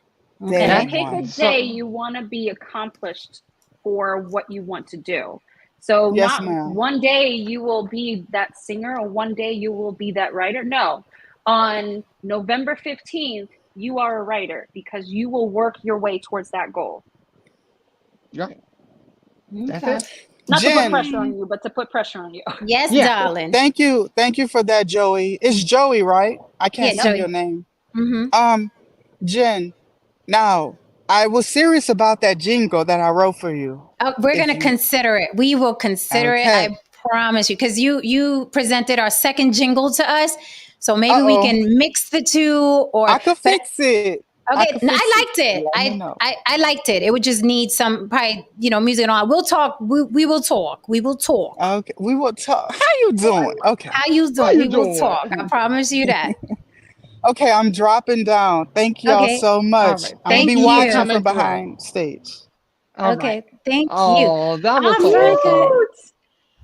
Day Okay. Pick a one. day you want to be accomplished for what you want to do. So Yes, not ma'am. one day you will be that singer or one day you will be that writer. No. On November 15th, you are a writer because you will work your way towards that goal. Yeah. That's Okay. it. Not to put Jen, pressure on you, but to put pressure on you. Yes, Yeah. darling. thank you for that, Joey. It's Joey, right? I can't Yeah, see Joey. your name. Mm-hmm. Jen, now I was serious about that jingle that I wrote for you. We're If gonna you consider it. We will consider it. okay. I promise you, because you presented our second jingle to us, so maybe we Uh-oh. can mix the two. Or I could but fix it. I okay, could no, fix I it. liked it. Let me know. I liked it. It would just need some probably music and all. We'll talk. We will talk. We will talk. Okay, we will talk. How you doing? Okay. How you How doing? you We will doing? talk. I promise you that. Okay, I'm dropping down. Thank y'all Okay. so All much. right. I'm gonna Thank be Thank you for watching you. from coming through. behind stage. All Okay. right. Thank you. Oh, that was so Very good. awesome.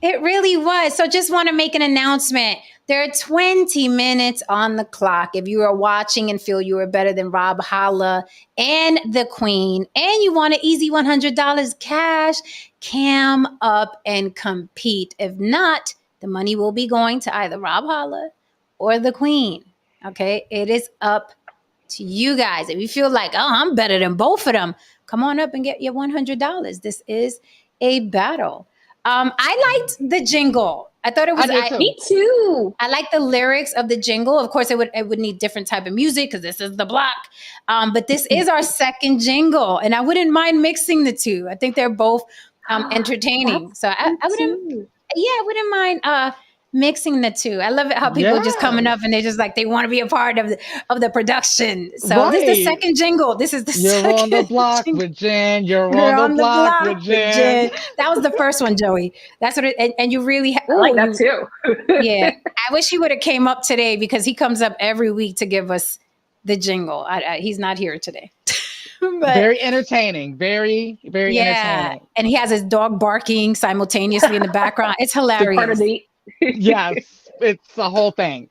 It really was. So just want to make an announcement. There are 20 minutes on the clock. If you are watching and feel you are better than Rob Holla and the Queen, and you want an easy $100 cash, cam up and compete. If not, the money will be going to either Rob Holla or the Queen. Okay, it is up to you guys. If you feel like, oh, I'm better than both of them, come on up and get your $100. This is a battle. I liked the jingle. I thought it was. I did too. Me too. I like the lyrics of the jingle. Of course, it would need different type of music because this is the block. But this is our second jingle, and I wouldn't mind mixing the two. I think they're both entertaining. So I wouldn't. Too. Yeah, I wouldn't mind mixing the two. I love it how people just coming up Yes. and they just like they want to be a part of the production. So this is the Right. second jingle. This is the You're on the second block jingle. with Jen. You're You're on the block with Jen. That was the first one, Joey. That's what it. And you really. I like that you, too. yeah, I wish he would have came up today because he comes up every week to give us the jingle. He's not here today. But Very entertaining. Very, very yeah, entertaining. and he has his dog barking simultaneously in the background. It's It's part of hilarious. the. Yes, it's the whole thing.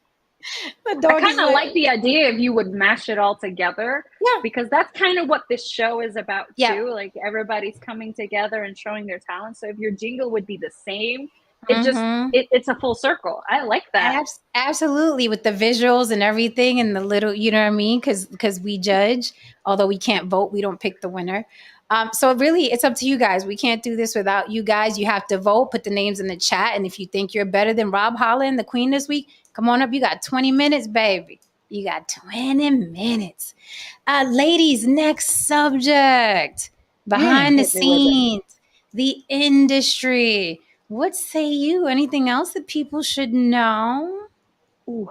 The I dog is kind of like the idea if you would mash it all together. Yeah. Because that's kind of what this show is about Yeah. too. Like everybody's coming together and showing their talent. So if your jingle would be the same, it just Mhm. it's a full circle. I like that. Absolutely, with the visuals and everything and the little, you know what I mean? Because we judge, although we can't vote, we don't pick the winner. So really, it's up to you guys. We can't do this without you guys. You have to vote, put the names in the chat, and if you think you're better than Rob Holla and the Queen this week, come on up. You got 20 minutes, baby. You got 20 minutes. Ladies, next subject. Behind the Hit me with it. scenes, the industry. What say you? Anything else that people should know Ooh,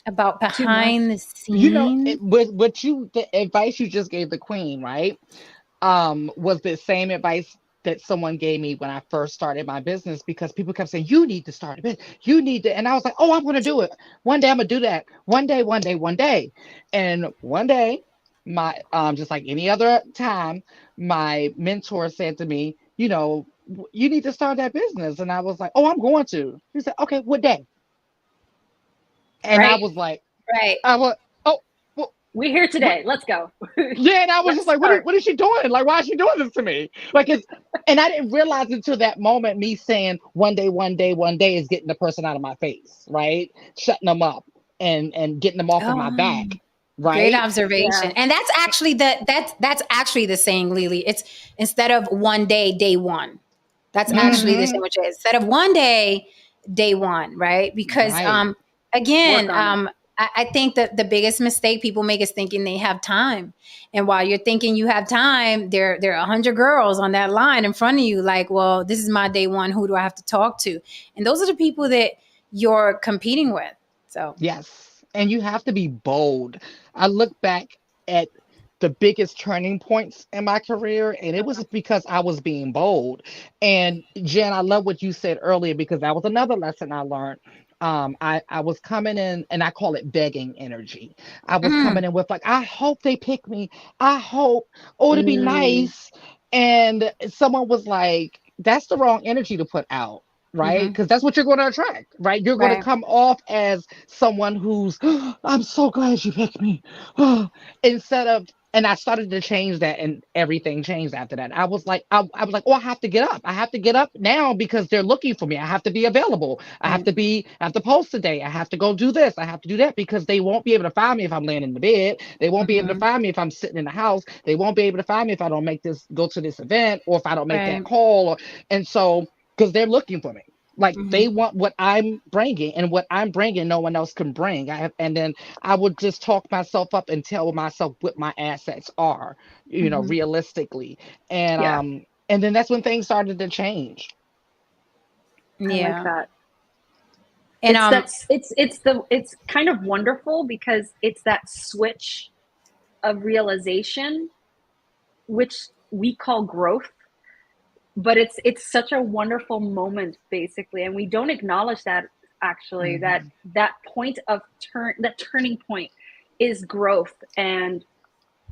about too much. behind the You know, scenes? with what the advice you just gave the Queen, right? Was the same advice that someone gave me when I first started my business because people kept saying, you need to start a business. You need to. And I was like, oh, I'm going to do it. One day I'm going to do that. One day. And one day, my just like any other time, my mentor said to me, you know, you need to start that business. And I was like, oh, I'm going to. He said, okay, what day? And I Right. was like, Right. I was, oh, well, We're here today. Let's go. yeah. And I was Let's just like, start. what is she doing? Like, why is she doing this to me? Like, And I didn't realize until that moment, me saying one day, one day, one day is getting the person out of my face, right? Shutting them up and getting them off of my Oh, back, great right? observation. Yeah. And that's actually the saying, Lily. It's instead of one day, day one. That's actually the Mm-hmm. saying, which is instead of one day, day one, right? Because Right. Work again, on it. I think that the biggest mistake people make is thinking they have time. And while you're thinking you have time, there are 100 girls on that line in front of you. Like, well, this is my day one. Who do I have to talk to? And those are the people that you're competing with. So, Yes. And you have to be bold. I look back at the biggest turning points in my career, and it was because I was being bold. And Jen, I love what you said earlier because that was another lesson I learned. I was coming in and I call it begging energy. I was mm, coming in with like, I hope they pick me. I hope, oh, it'd be Mm, nice. And someone was like, that's the wrong energy to put out, right? hmm, Because that's what you're going to attract, right? You're going to right. come off as someone who's, I'm so glad you picked me. Instead of, and I started to change that and everything changed after that. I was like, oh, I have to get up. I have to get up now because they're looking for me. I have to be available. Right. I have to post today. I have to go do this. I have to do that because they won't be able to find me if I'm laying in the bed. They won't be able to Hmm. find me if I'm sitting in the house. They won't be able to find me if I don't go to this event or if I don't make that Right. call. And so, because they're looking for me. Like Hmm. they want what I'm bringing, and what I'm bringing, no one else can bring. And then I would just talk myself up and tell myself what my assets are, Hmm. realistically. And yeah, and then that's when things started to change. I like Yeah. that. And It's kind of wonderful because it's that switch of realization, which we call growth, but it's such a wonderful moment basically, and we don't acknowledge that actually Mhm. that point of that turning point is growth. And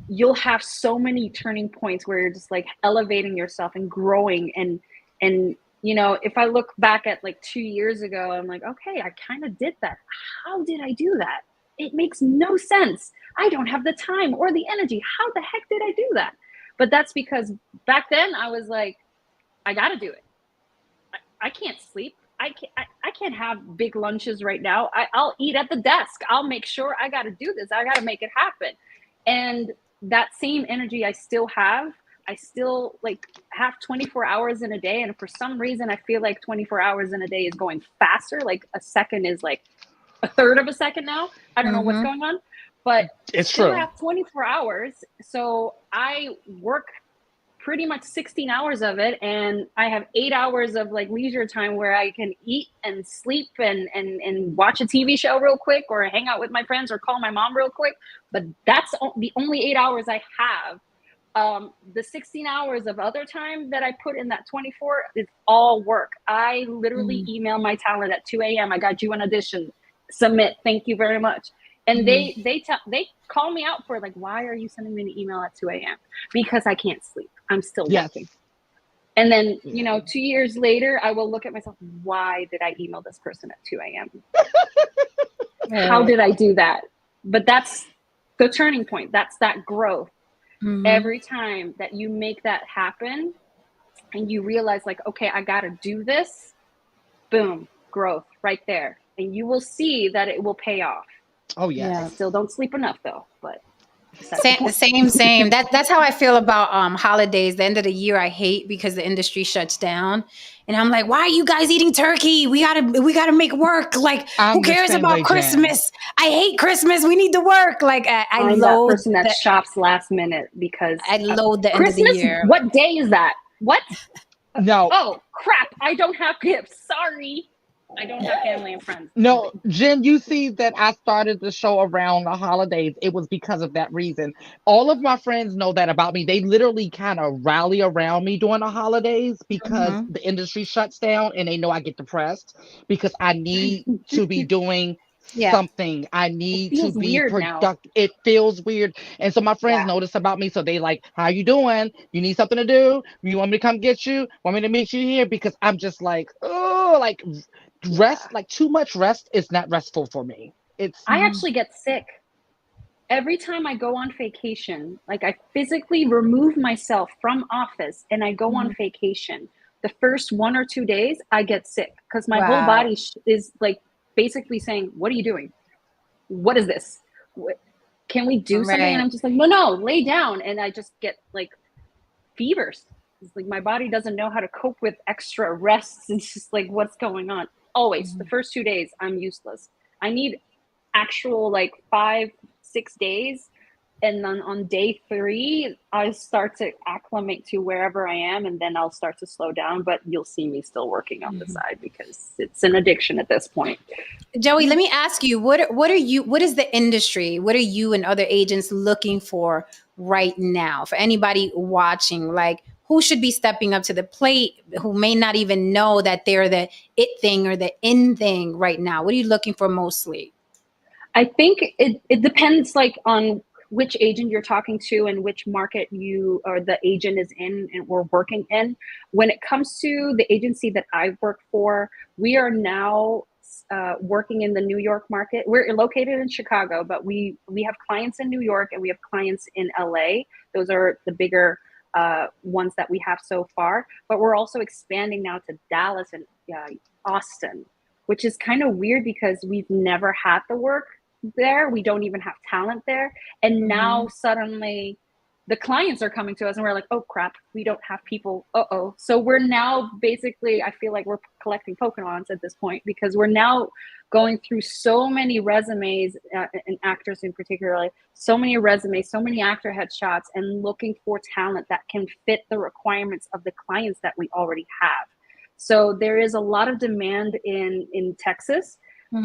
you'll have so many turning points where you're just like elevating yourself and growing. And if I look back at like 2 years ago, I'm like, okay, I kind of did that. How did I do that? It makes no sense. I don't have the time or the energy. How the heck did I do that? But that's because back then I was like, I got to do it. I can't sleep. I can't have big lunches right now. I'll eat at the desk. I'll make sure I got to do this. I got to make it happen. And that same energy I still have. I still like have 24 hours in a day. And for some reason, I feel like 24 hours in a day is going faster. Like a second is like a third of a second now. I don't know what's hmm. going on, but It's still true. have 24 hours. So I work pretty much 16 hours of it, and I have 8 hours of like leisure time where I can eat and sleep and watch a TV show real quick or hang out with my friends or call my mom real quick. But that's the only 8 hours I have. The 16 hours of other time that I put in that 24 is all work. I literally Hmm. email my talent at 2 a.m. I got you an audition. Submit. Thank you very much. And Hmm. they call me out for like, why are you sending me an email at 2 a.m.? Because I can't sleep. I'm still Yes. working. And then, 2 years later, I will look at myself, why did I email this person at 2 a.m.? How Right. did I do that? But that's the turning point. That's that growth. Hmm. Every time that you make that happen and you realize like, okay, I got to do this, boom, growth right there. And you will see that it will pay off. Oh I Yeah. yes. still don't sleep enough though, but besides the point. Same. That's how I feel about holidays. The end of the year, I hate because the industry shuts down, and I'm like, why are you guys eating turkey? We gotta make work. Like, who I'm the cares same about way, Jen. Christmas? I hate Christmas. We need to work. Like, I I'm that loathe person that the shops last minute because I loathe the end of the Christmas, year. what day is that? What? No, Oh, crap. I don't have gifts. Sorry. I don't have family and friends. no, Jen, you see that I started the show around the holidays. It was because of that reason. All of my friends know that about me. They literally kind of rally around me during the holidays because Hmm. the industry shuts down and they know I get depressed because I need to be doing Yeah. something. I It need to feels be weird now. productive. It feels weird. And so my friends Yeah. notice about me. So they like, how you doing? You need something to do? You want me to come get you? Want me to meet you here? Because I'm just like, oh, like Yeah. rest, like too much rest is not restful for me. It's I Hmm. actually get sick every time I go on vacation, like I physically remove myself from office and I go on vacation, the first 1 or 2 days I get sick because my whole Wow. body is like basically saying, what are you doing? What is this? Can we do something? And Right. I'm just like, no, lay down. And I just get like fevers. It's like my body doesn't know how to cope with extra rests. It's just like, what's going on? Always the first 2 days, I'm useless. I need actual like 5-6 days. And then on day 3, I start to acclimate to wherever I am, and then I'll start to slow down. But you'll see me still working on the side because it's an addiction at this point. Joey, let me ask you, what is the industry? What are you and other agents looking for right now? For anybody watching, like who should be stepping up to the plate, who may not even know that they're the it thing or the in thing right now? What are you looking for mostly? I think it depends like on which agent you're talking to and which market you or the agent is in and we're working in. When it comes to the agency that I work for, we are now working in the New York market. We're located in Chicago, but we have clients in New York and we have clients in LA. Those are the bigger ones that we have so far. But we're also expanding now to Dallas and Austin, which is kind of weird because we've never had the work there. We don't even have talent there. And now suddenly the clients are coming to us and we're like, oh crap, we don't have people. Uh-oh. So we're now basically, I feel like we're collecting Pokemons at this point because we're now going through so many resumes and actors in particular, so many resumes, so many actor headshots and looking for talent that can fit the requirements of the clients that we already have. So there is a lot of demand in Texas,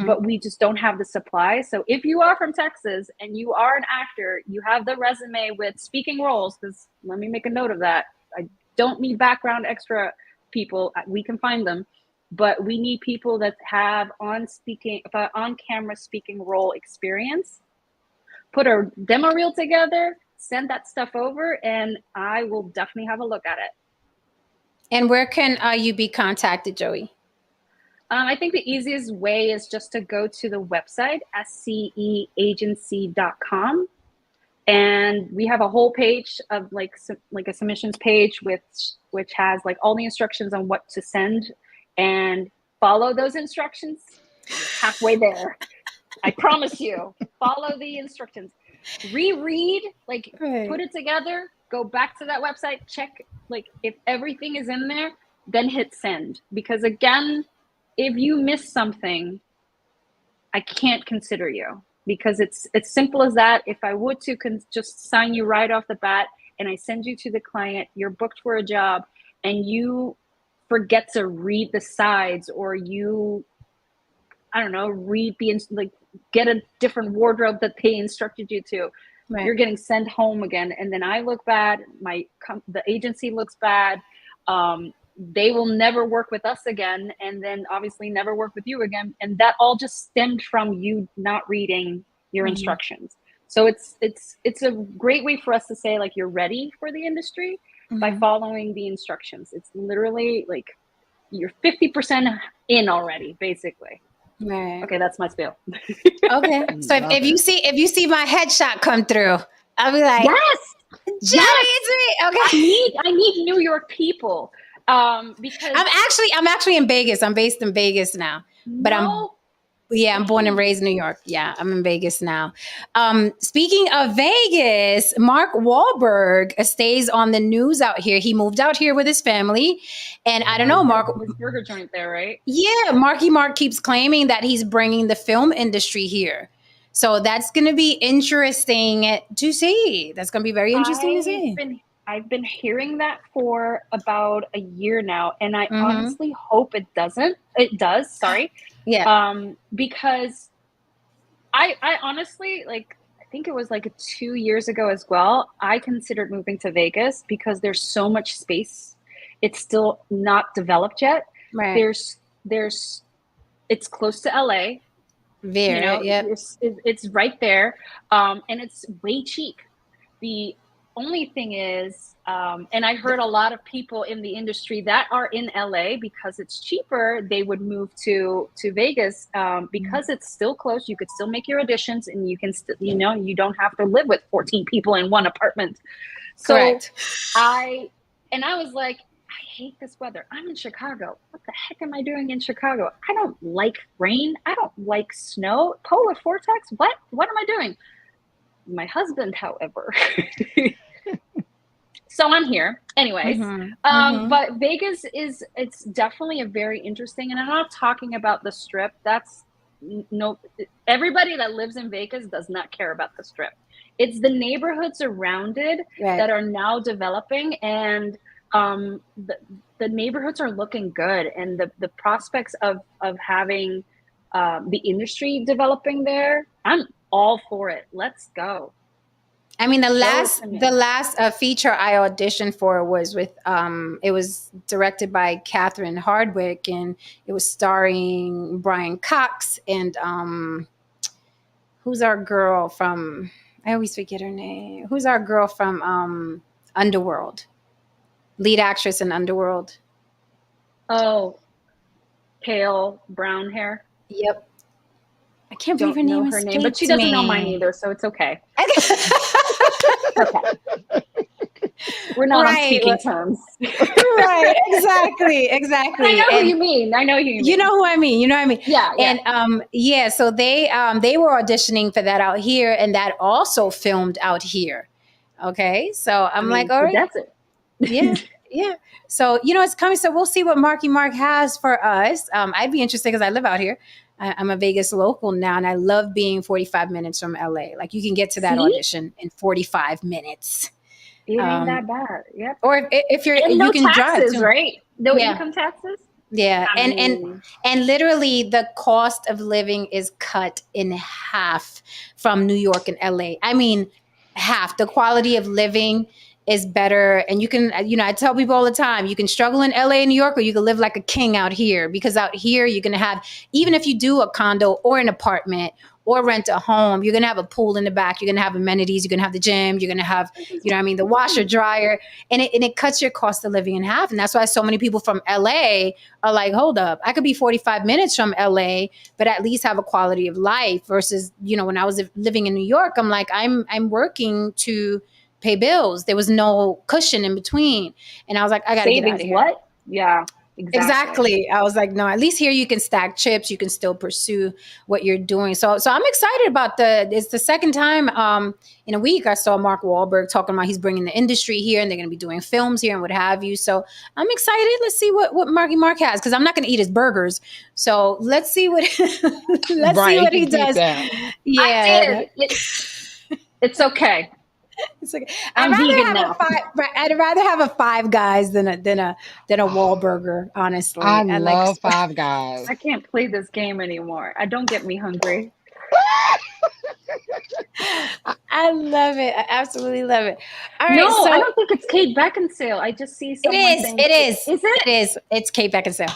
but we just don't have the supply. So if you are from Texas and you are an actor, you have the resume with speaking roles, because let me make a note of that. I don't need background extra people. We can find them, but we need people that have on camera speaking role experience. Put a demo reel together, send that stuff over, and I will definitely have a look at it. And where can you be contacted, Joey? I think the easiest way is just to go to the website, sceagency.com. And we have a whole page of like a submissions page which has like all the instructions on what to send, and follow those instructions. Halfway there. I promise you. Follow the instructions. Reread, like put it together, go back to that website, check like if everything is in there, then hit send. Because again, if you miss something, I can't consider you, because it's simple as that. If I would to just sign you right off the bat and I send you to the client, you're booked for a job, and you forget to read the sides, or you, I don't know, get a different wardrobe that they instructed you to. Right. You're getting sent home again, and then I look bad. The agency looks bad. They will never work with us again, and then obviously never work with you again. And that all just stemmed from you not reading your instructions. So it's a great way for us to say like you're ready for the industry by following the instructions. It's literally like you're 50% in already, basically. Right. Okay, that's my spiel. Okay. So if you see my headshot come through, I'll be like, yes, Joey, it's me. Okay. I need New York people. Because I'm actually in Vegas. I'm based in Vegas now, but I'm born and raised in New York. Yeah, I'm in Vegas now. Speaking of Vegas, Mark Wahlberg stays on the news out here. He moved out here with his family, and I don't know, Mark. His burger joint there, right? Yeah, Marky Mark keeps claiming that he's bringing the film industry here. So that's going to be interesting to see. That's going to be very interesting to see. I've been hearing that for about a year now, and I honestly hope it doesn't. It does, sorry. Yeah. Because I honestly, like, I think it was like 2 years ago as well, I considered moving to Vegas because there's so much space. It's still not developed yet. Right. It's close to LA. Very, it's right there. And it's way cheap. The only thing is, and I heard a lot of people in the industry that are in LA because it's cheaper, they would move to Vegas because it's still close. You could still make your auditions, and you can still, you don't have to live with 14 people in one apartment. So Correct. I was like, I hate this weather. I'm in Chicago. What the heck am I doing in Chicago? I don't like rain. I don't like snow. Polar vortex. What am I doing? My husband, however. So I'm here anyways. But Vegas it's definitely a very interesting, and I'm not talking about the Strip. That's everybody that lives in Vegas does not care about the Strip. It's the neighborhoods around it that are now developing, and the neighborhoods are looking good, and the prospects of having the industry developing there, I'm all for it. Let's go. I mean, the last feature I auditioned for was with it was directed by Catherine Hardwicke, and it was starring Brian Cox and who's our girl from, I always forget her name. Who's our girl from Underworld? Lead actress in Underworld. Oh, pale brown hair. Yep. I can't believe her name her name, but she doesn't know mine either, so it's okay. Okay. We're not on speaking terms. Right, exactly. I know who you mean. You know who I mean. Yeah. And so they were auditioning for that out here, and that also filmed out here. Okay, so I'm like, all right, that's it. Yeah. So it's coming. So we'll see what Marky Mark has for us. I'd be interested because I live out here. I'm a Vegas local now, and I love being 45 minutes from LA. Like, you can get to that audition in 45 minutes. It ain't that bad. Yep. Or if you're, and you can taxes, drive, right? No income taxes. Yeah, and literally the cost of living is cut in half from New York and LA. I mean, half. The quality of living is better. And you can, I tell people all the time, you can struggle in LA and New York, or you can live like a king out here, because out here you're going to have, even if you do a condo or an apartment or rent a home, you're going to have a pool in the back. You're going to have amenities. You're going to have the gym. You're going to have, the washer, dryer, and it cuts your cost of living in half. And that's why so many people from LA are like, hold up, I could be 45 minutes from LA, but at least have a quality of life versus, when I was living in New York, I'm like, I'm working to pay bills. There was no cushion in between. And I was like, I got to get out of here. What? Yeah, exactly. I was like, no, at least here you can stack chips. You can still pursue what you're doing. So I'm excited about it's the second time in a week I saw Mark Wahlberg talking about he's bringing the industry here, and they're going to be doing films here and what have you. So I'm excited. Let's see what Marky Mark has, because I'm not going to eat his burgers. So let's see what see what he does. Yeah. It's okay. It's okay. I'd rather have a Five Guys than a Wahlburger, honestly. I love Five Guys. I can't play this game anymore. Don't get me hungry. I love it. I absolutely love it. All right. No, so I don't think it's Kate Beckinsale. I just see someone saying it is. Is it? It is. It's Kate Beckinsale.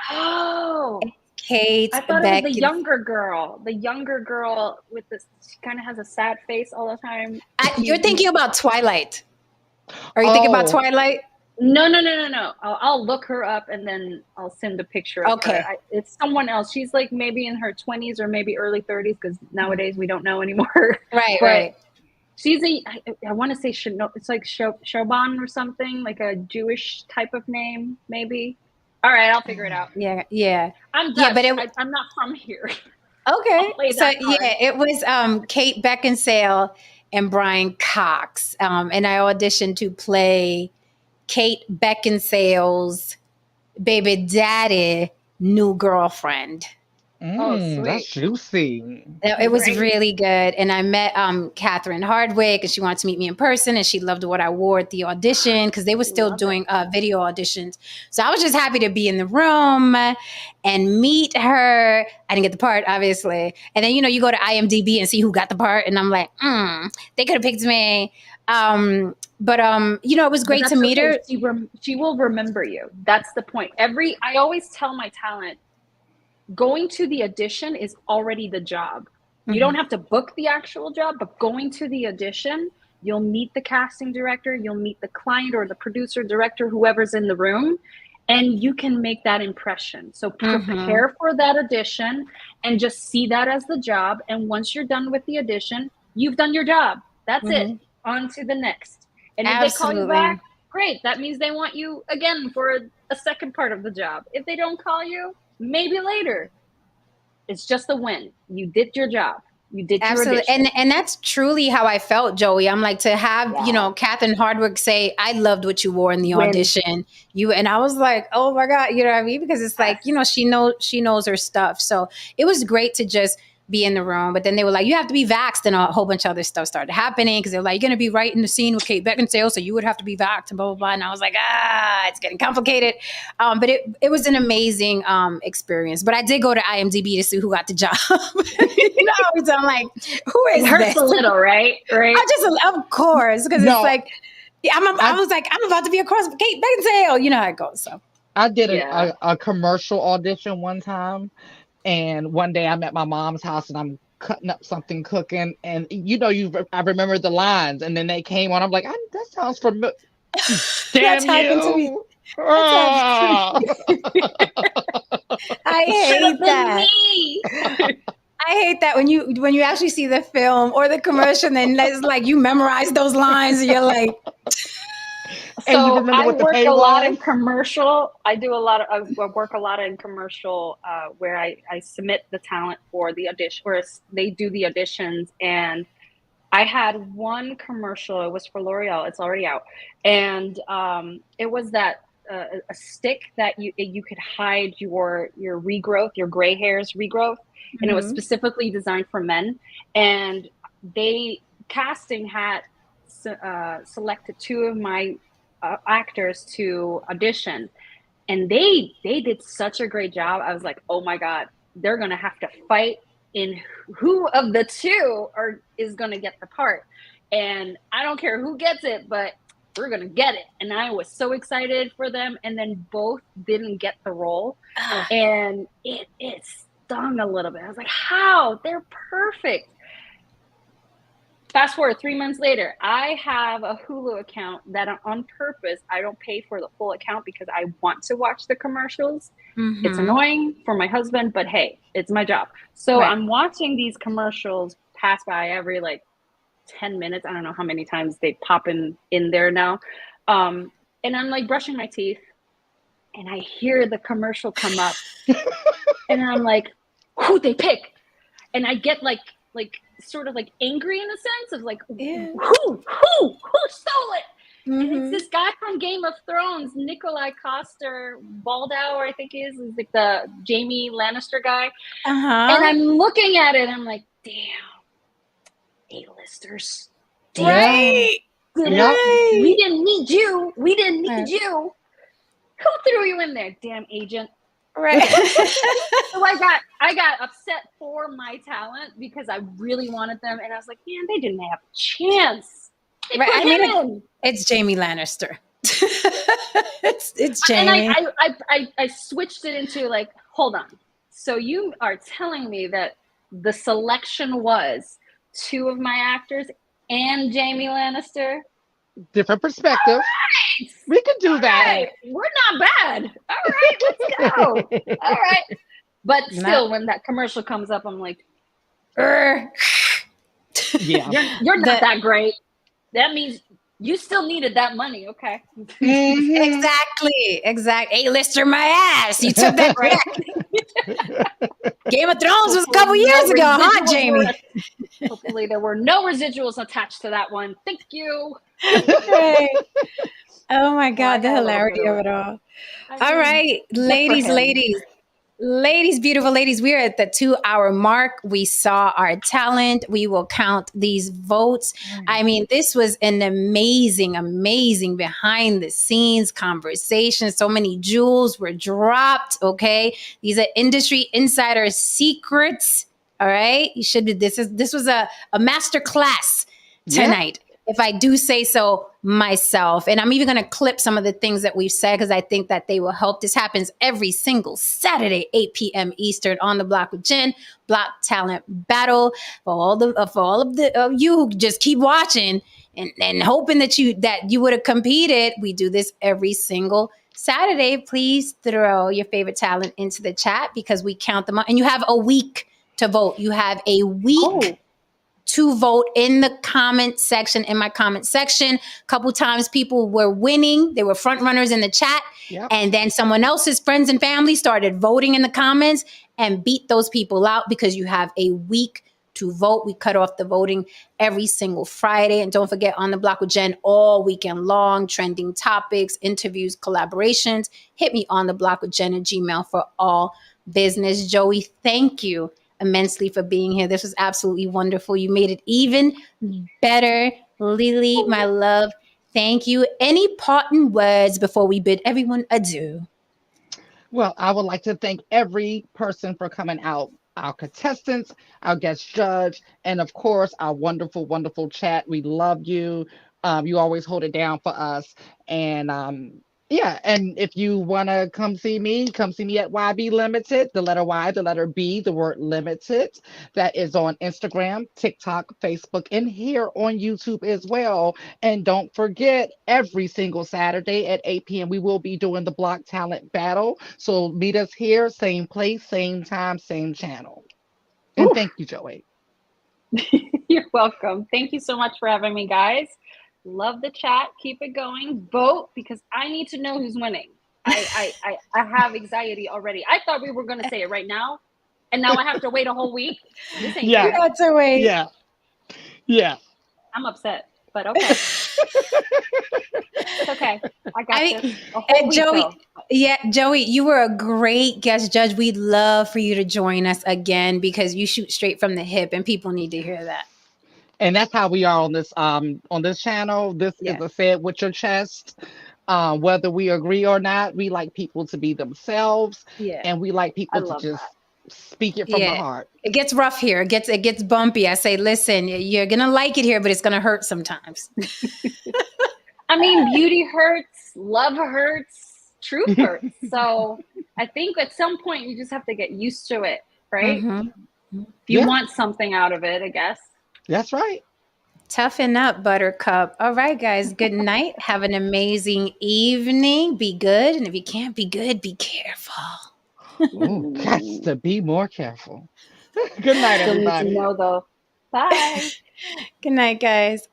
Oh. Kate I thought it was the younger girl. The younger girl with this, she kind of has a sad face all the time. You're thinking about Twilight. Are you thinking about Twilight? No. I'll look her up and then I'll send a picture of her. It's someone else. She's like maybe in her 20s or maybe early 30s, because nowadays we don't know anymore. Right. She's I want to say, it's like Shoban or something, like a Jewish type of name, maybe. All right, I'll figure it out. Yeah. I'm Dutch. But I'm not from here. Okay. So it was Kate Beckinsale and Brian Cox, and I auditioned to play Kate Beckinsale's baby daddy new girlfriend. That's juicy. It was really good. And I met Catherine Hardwicke, and she wanted to meet me in person, and she loved what I wore at the audition, because they were still doing video auditions. So I was just happy to be in the room and meet her. I didn't get the part, obviously. And then, you go to IMDb and see who got the part. And I'm like, they could have picked me. But it was great to meet her. She will remember you. That's the point. I always tell my talent, going to the audition is already the job. You don't have to book the actual job, but going to the audition You'll meet the casting director, you'll meet the client or the producer, director, whoever's in the room, and you can make that impression. So prepare for that audition and just see that as the job. And once you're done with the audition, you've done your job. That's it. On to the next. And if they call you back, great. That means they want you again for a second part of the job. If they don't call you, maybe later. It's just a win. You did your job. You did your audition. And that's truly how I felt, Joey. I'm like, to have, you know, Catherine Hardwicke say, I loved what you wore in the audition. And I was like, oh my God, you know what I mean? Because it's like, you know, she knows her stuff. So it was great to just be in the room. But then they were like, you have to be vaxxed, and a whole bunch of other stuff started happening because they're like, you're going to be right in the scene with Kate Beckinsale, so you would have to be vaxxed and blah, blah, blah. And I was like, it's getting complicated. But it was an amazing experience. But I did go to IMDb to see who got the job. You know, so I'm like, who is it hurts this? a little, right? I just, of course, because it's like, I was like, I'm about to be across Kate Beckinsale. You know how it goes. So I did a commercial audition one time. And one day I'm at my mom's house and I'm cutting up something, cooking, and you know, I remember the lines, and then they came on. I'm like, that sounds familiar. Damn you! To me. I hate that. I hate that when you actually see the film or the commercial, and it's like you memorize those lines, and you're like. So I work a lot in commercial. I work a lot in commercial where I submit the talent for the audition, where they do the auditions. And I had one commercial. It was for L'Oreal. It's already out, and it was that a stick that you could hide your regrowth, your gray hairs regrowth, and it was specifically designed for men. And casting had selected two of my actors to audition, and they did such a great job. I was like, oh my God, they're gonna have to fight in who of the two is gonna get the part, and I don't care who gets it, but we're gonna get it. And I was so excited for them, and then both didn't get the role, and it stung a little bit. I was like, how? They're perfect. Fast forward 3 months later, I have a Hulu account that on purpose, I don't pay for the full account because I want to watch the commercials. It's annoying for my husband, but hey, it's my job. So I'm watching these commercials pass by every like 10 minutes. I don't know how many times they pop in there now. And I'm like brushing my teeth, and I hear the commercial come up, and I'm like, who'd they pick? And I get like sort of like angry in a sense of like, who stole it? And it's this guy from Game of Thrones, Nikolai Coster-Waldau, I think is like the Jaime Lannister guy. And I'm looking at it, and I'm like, damn, A-listers. Right. We didn't need you. We didn't need you. Who threw you in there, damn agent? Right. So I got upset for my talent because I really wanted them, and I was like, man, they didn't have a chance. I mean, it's Jaime Lannister. it's Jaime. And I switched it into like, hold on. So you are telling me that the selection was two of my actors and Jaime Lannister? Different perspective. Right. We can do that. Right. We're not bad. All right, let's go. All right. But still, when that commercial comes up, I'm like, yeah, you're not that great. That means you still needed that money, okay? Exactly. A-lister my ass. You took that back. Game of Thrones was a couple years ago, huh, Jaime? Hopefully there were no residuals attached to that one. Thank you. Right. Oh my God, the hilarity of it all. All right, ladies, beautiful ladies, we are at the 2-hour mark. We saw our talent. We will count these votes. I mean, this was an amazing behind the scenes conversation. So many jewels were dropped. Okay. These are industry insider secrets. All right. This was a master class tonight. If I do say so myself. And I'm even going to clip some of the things that we've said because I think that they will help. This happens every single Saturday, 8 p.m. Eastern on The Block with Jen, Block Talent Battle. For all of you who just keep watching and hoping that you would have competed. We do this every single Saturday. Please throw your favorite talent into the chat because we count them up. And you have a week to vote. You have a week to vote in the comment section, in my comment section. A couple times people were winning. They were front runners in the chat. Yep. And then someone else's friends and family started voting in the comments and beat those people out because you have a week to vote. We cut off the voting every single Friday. And don't forget, On the Block with Jen all weekend long, trending topics, interviews, collaborations. Hit me on the block with Jen at Gmail for all business. Joey, thank you immensely for being here. This was absolutely wonderful. You made it even better. Lily, my love, thank you. Any parting words before we bid everyone adieu? Well, I would like to thank every person for coming out. Our contestants, our guest judge, and of course, our wonderful, wonderful chat. We love you. You always hold it down for us. And yeah, and if you want to come see me at YB Limited, the letter Y, the letter B, the word limited. That is on Instagram, TikTok, Facebook, and here on YouTube as well. And don't forget, every single Saturday at 8 p.m., we will be doing the Block Talent Battle. So meet us here, same place, same time, same channel. And thank you, Joey. You're welcome. Thank you so much for having me, guys. Love the chat. Keep it going. Vote because I need to know who's winning. I have anxiety already. I thought we were going to say it right now, and now I have to wait a whole week. This ain't Yeah. fair. You have to wait. Yeah. I'm upset, but okay. It's okay. I got this. A whole And week, Joey, though. Joey, you were a great guest judge. We'd love for you to join us again because you shoot straight from the hip, and people need to hear that. And that's how we are on this channel. This Yeah. is a say it with your chest. Whether we agree or not, we like people to be themselves, Yeah. and we like I people to love just speak it from the Yeah. heart. It gets rough here. It gets bumpy. I say, listen, you're gonna like it here, but it's gonna hurt sometimes. I mean, beauty hurts, love hurts, truth hurts. So I think at some point you just have to get used to it, right? Mhm. If you Yeah. want something out of it, I guess. That's right. Toughen up, Buttercup. All right, guys. Good night. Have an amazing evening. Be good, and if you can't be good, be careful. Ooh, got to be more careful. Good night, Still need to everybody. know though. Bye. Good night, guys.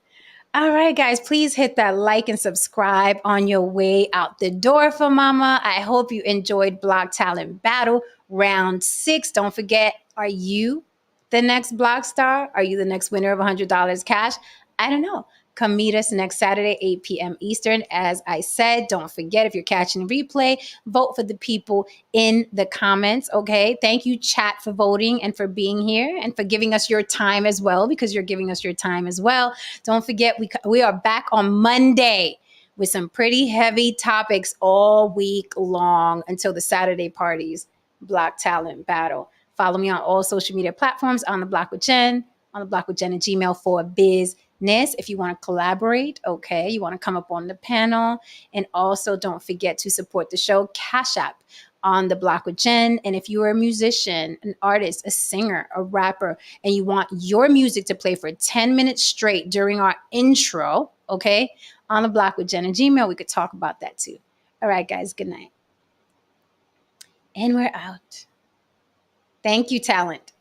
All right, guys, please hit that like and subscribe on your way out the door for Mama. I hope you enjoyed Block Talent Battle Round 6. Don't forget, are you the next Block Star? Are you the next winner of $100 cash? I don't know. Come meet us next Saturday, 8 p.m. Eastern. As I said, don't forget, if you're catching the replay, vote for the people in the comments, okay? Thank you, chat, for voting and for being here and for giving us your time as well, because you're giving us your time as well. Don't forget, we are back on Monday with some pretty heavy topics all week long until the Saturday parties, Block Talent Battle. Follow me on all social media platforms, On the Block with Jen, On the Block with Jen at Gmail for business. If you want to collaborate, okay, you want to come up on the panel. And also don't forget to support the show, Cash App, On the Block with Jen. And if you are a musician, an artist, a singer, a rapper, and you want your music to play for 10 minutes straight during our intro, okay, On the Block with Jen and Gmail, we could talk about that too. All right, guys, good night. And we're out. Thank you, talent.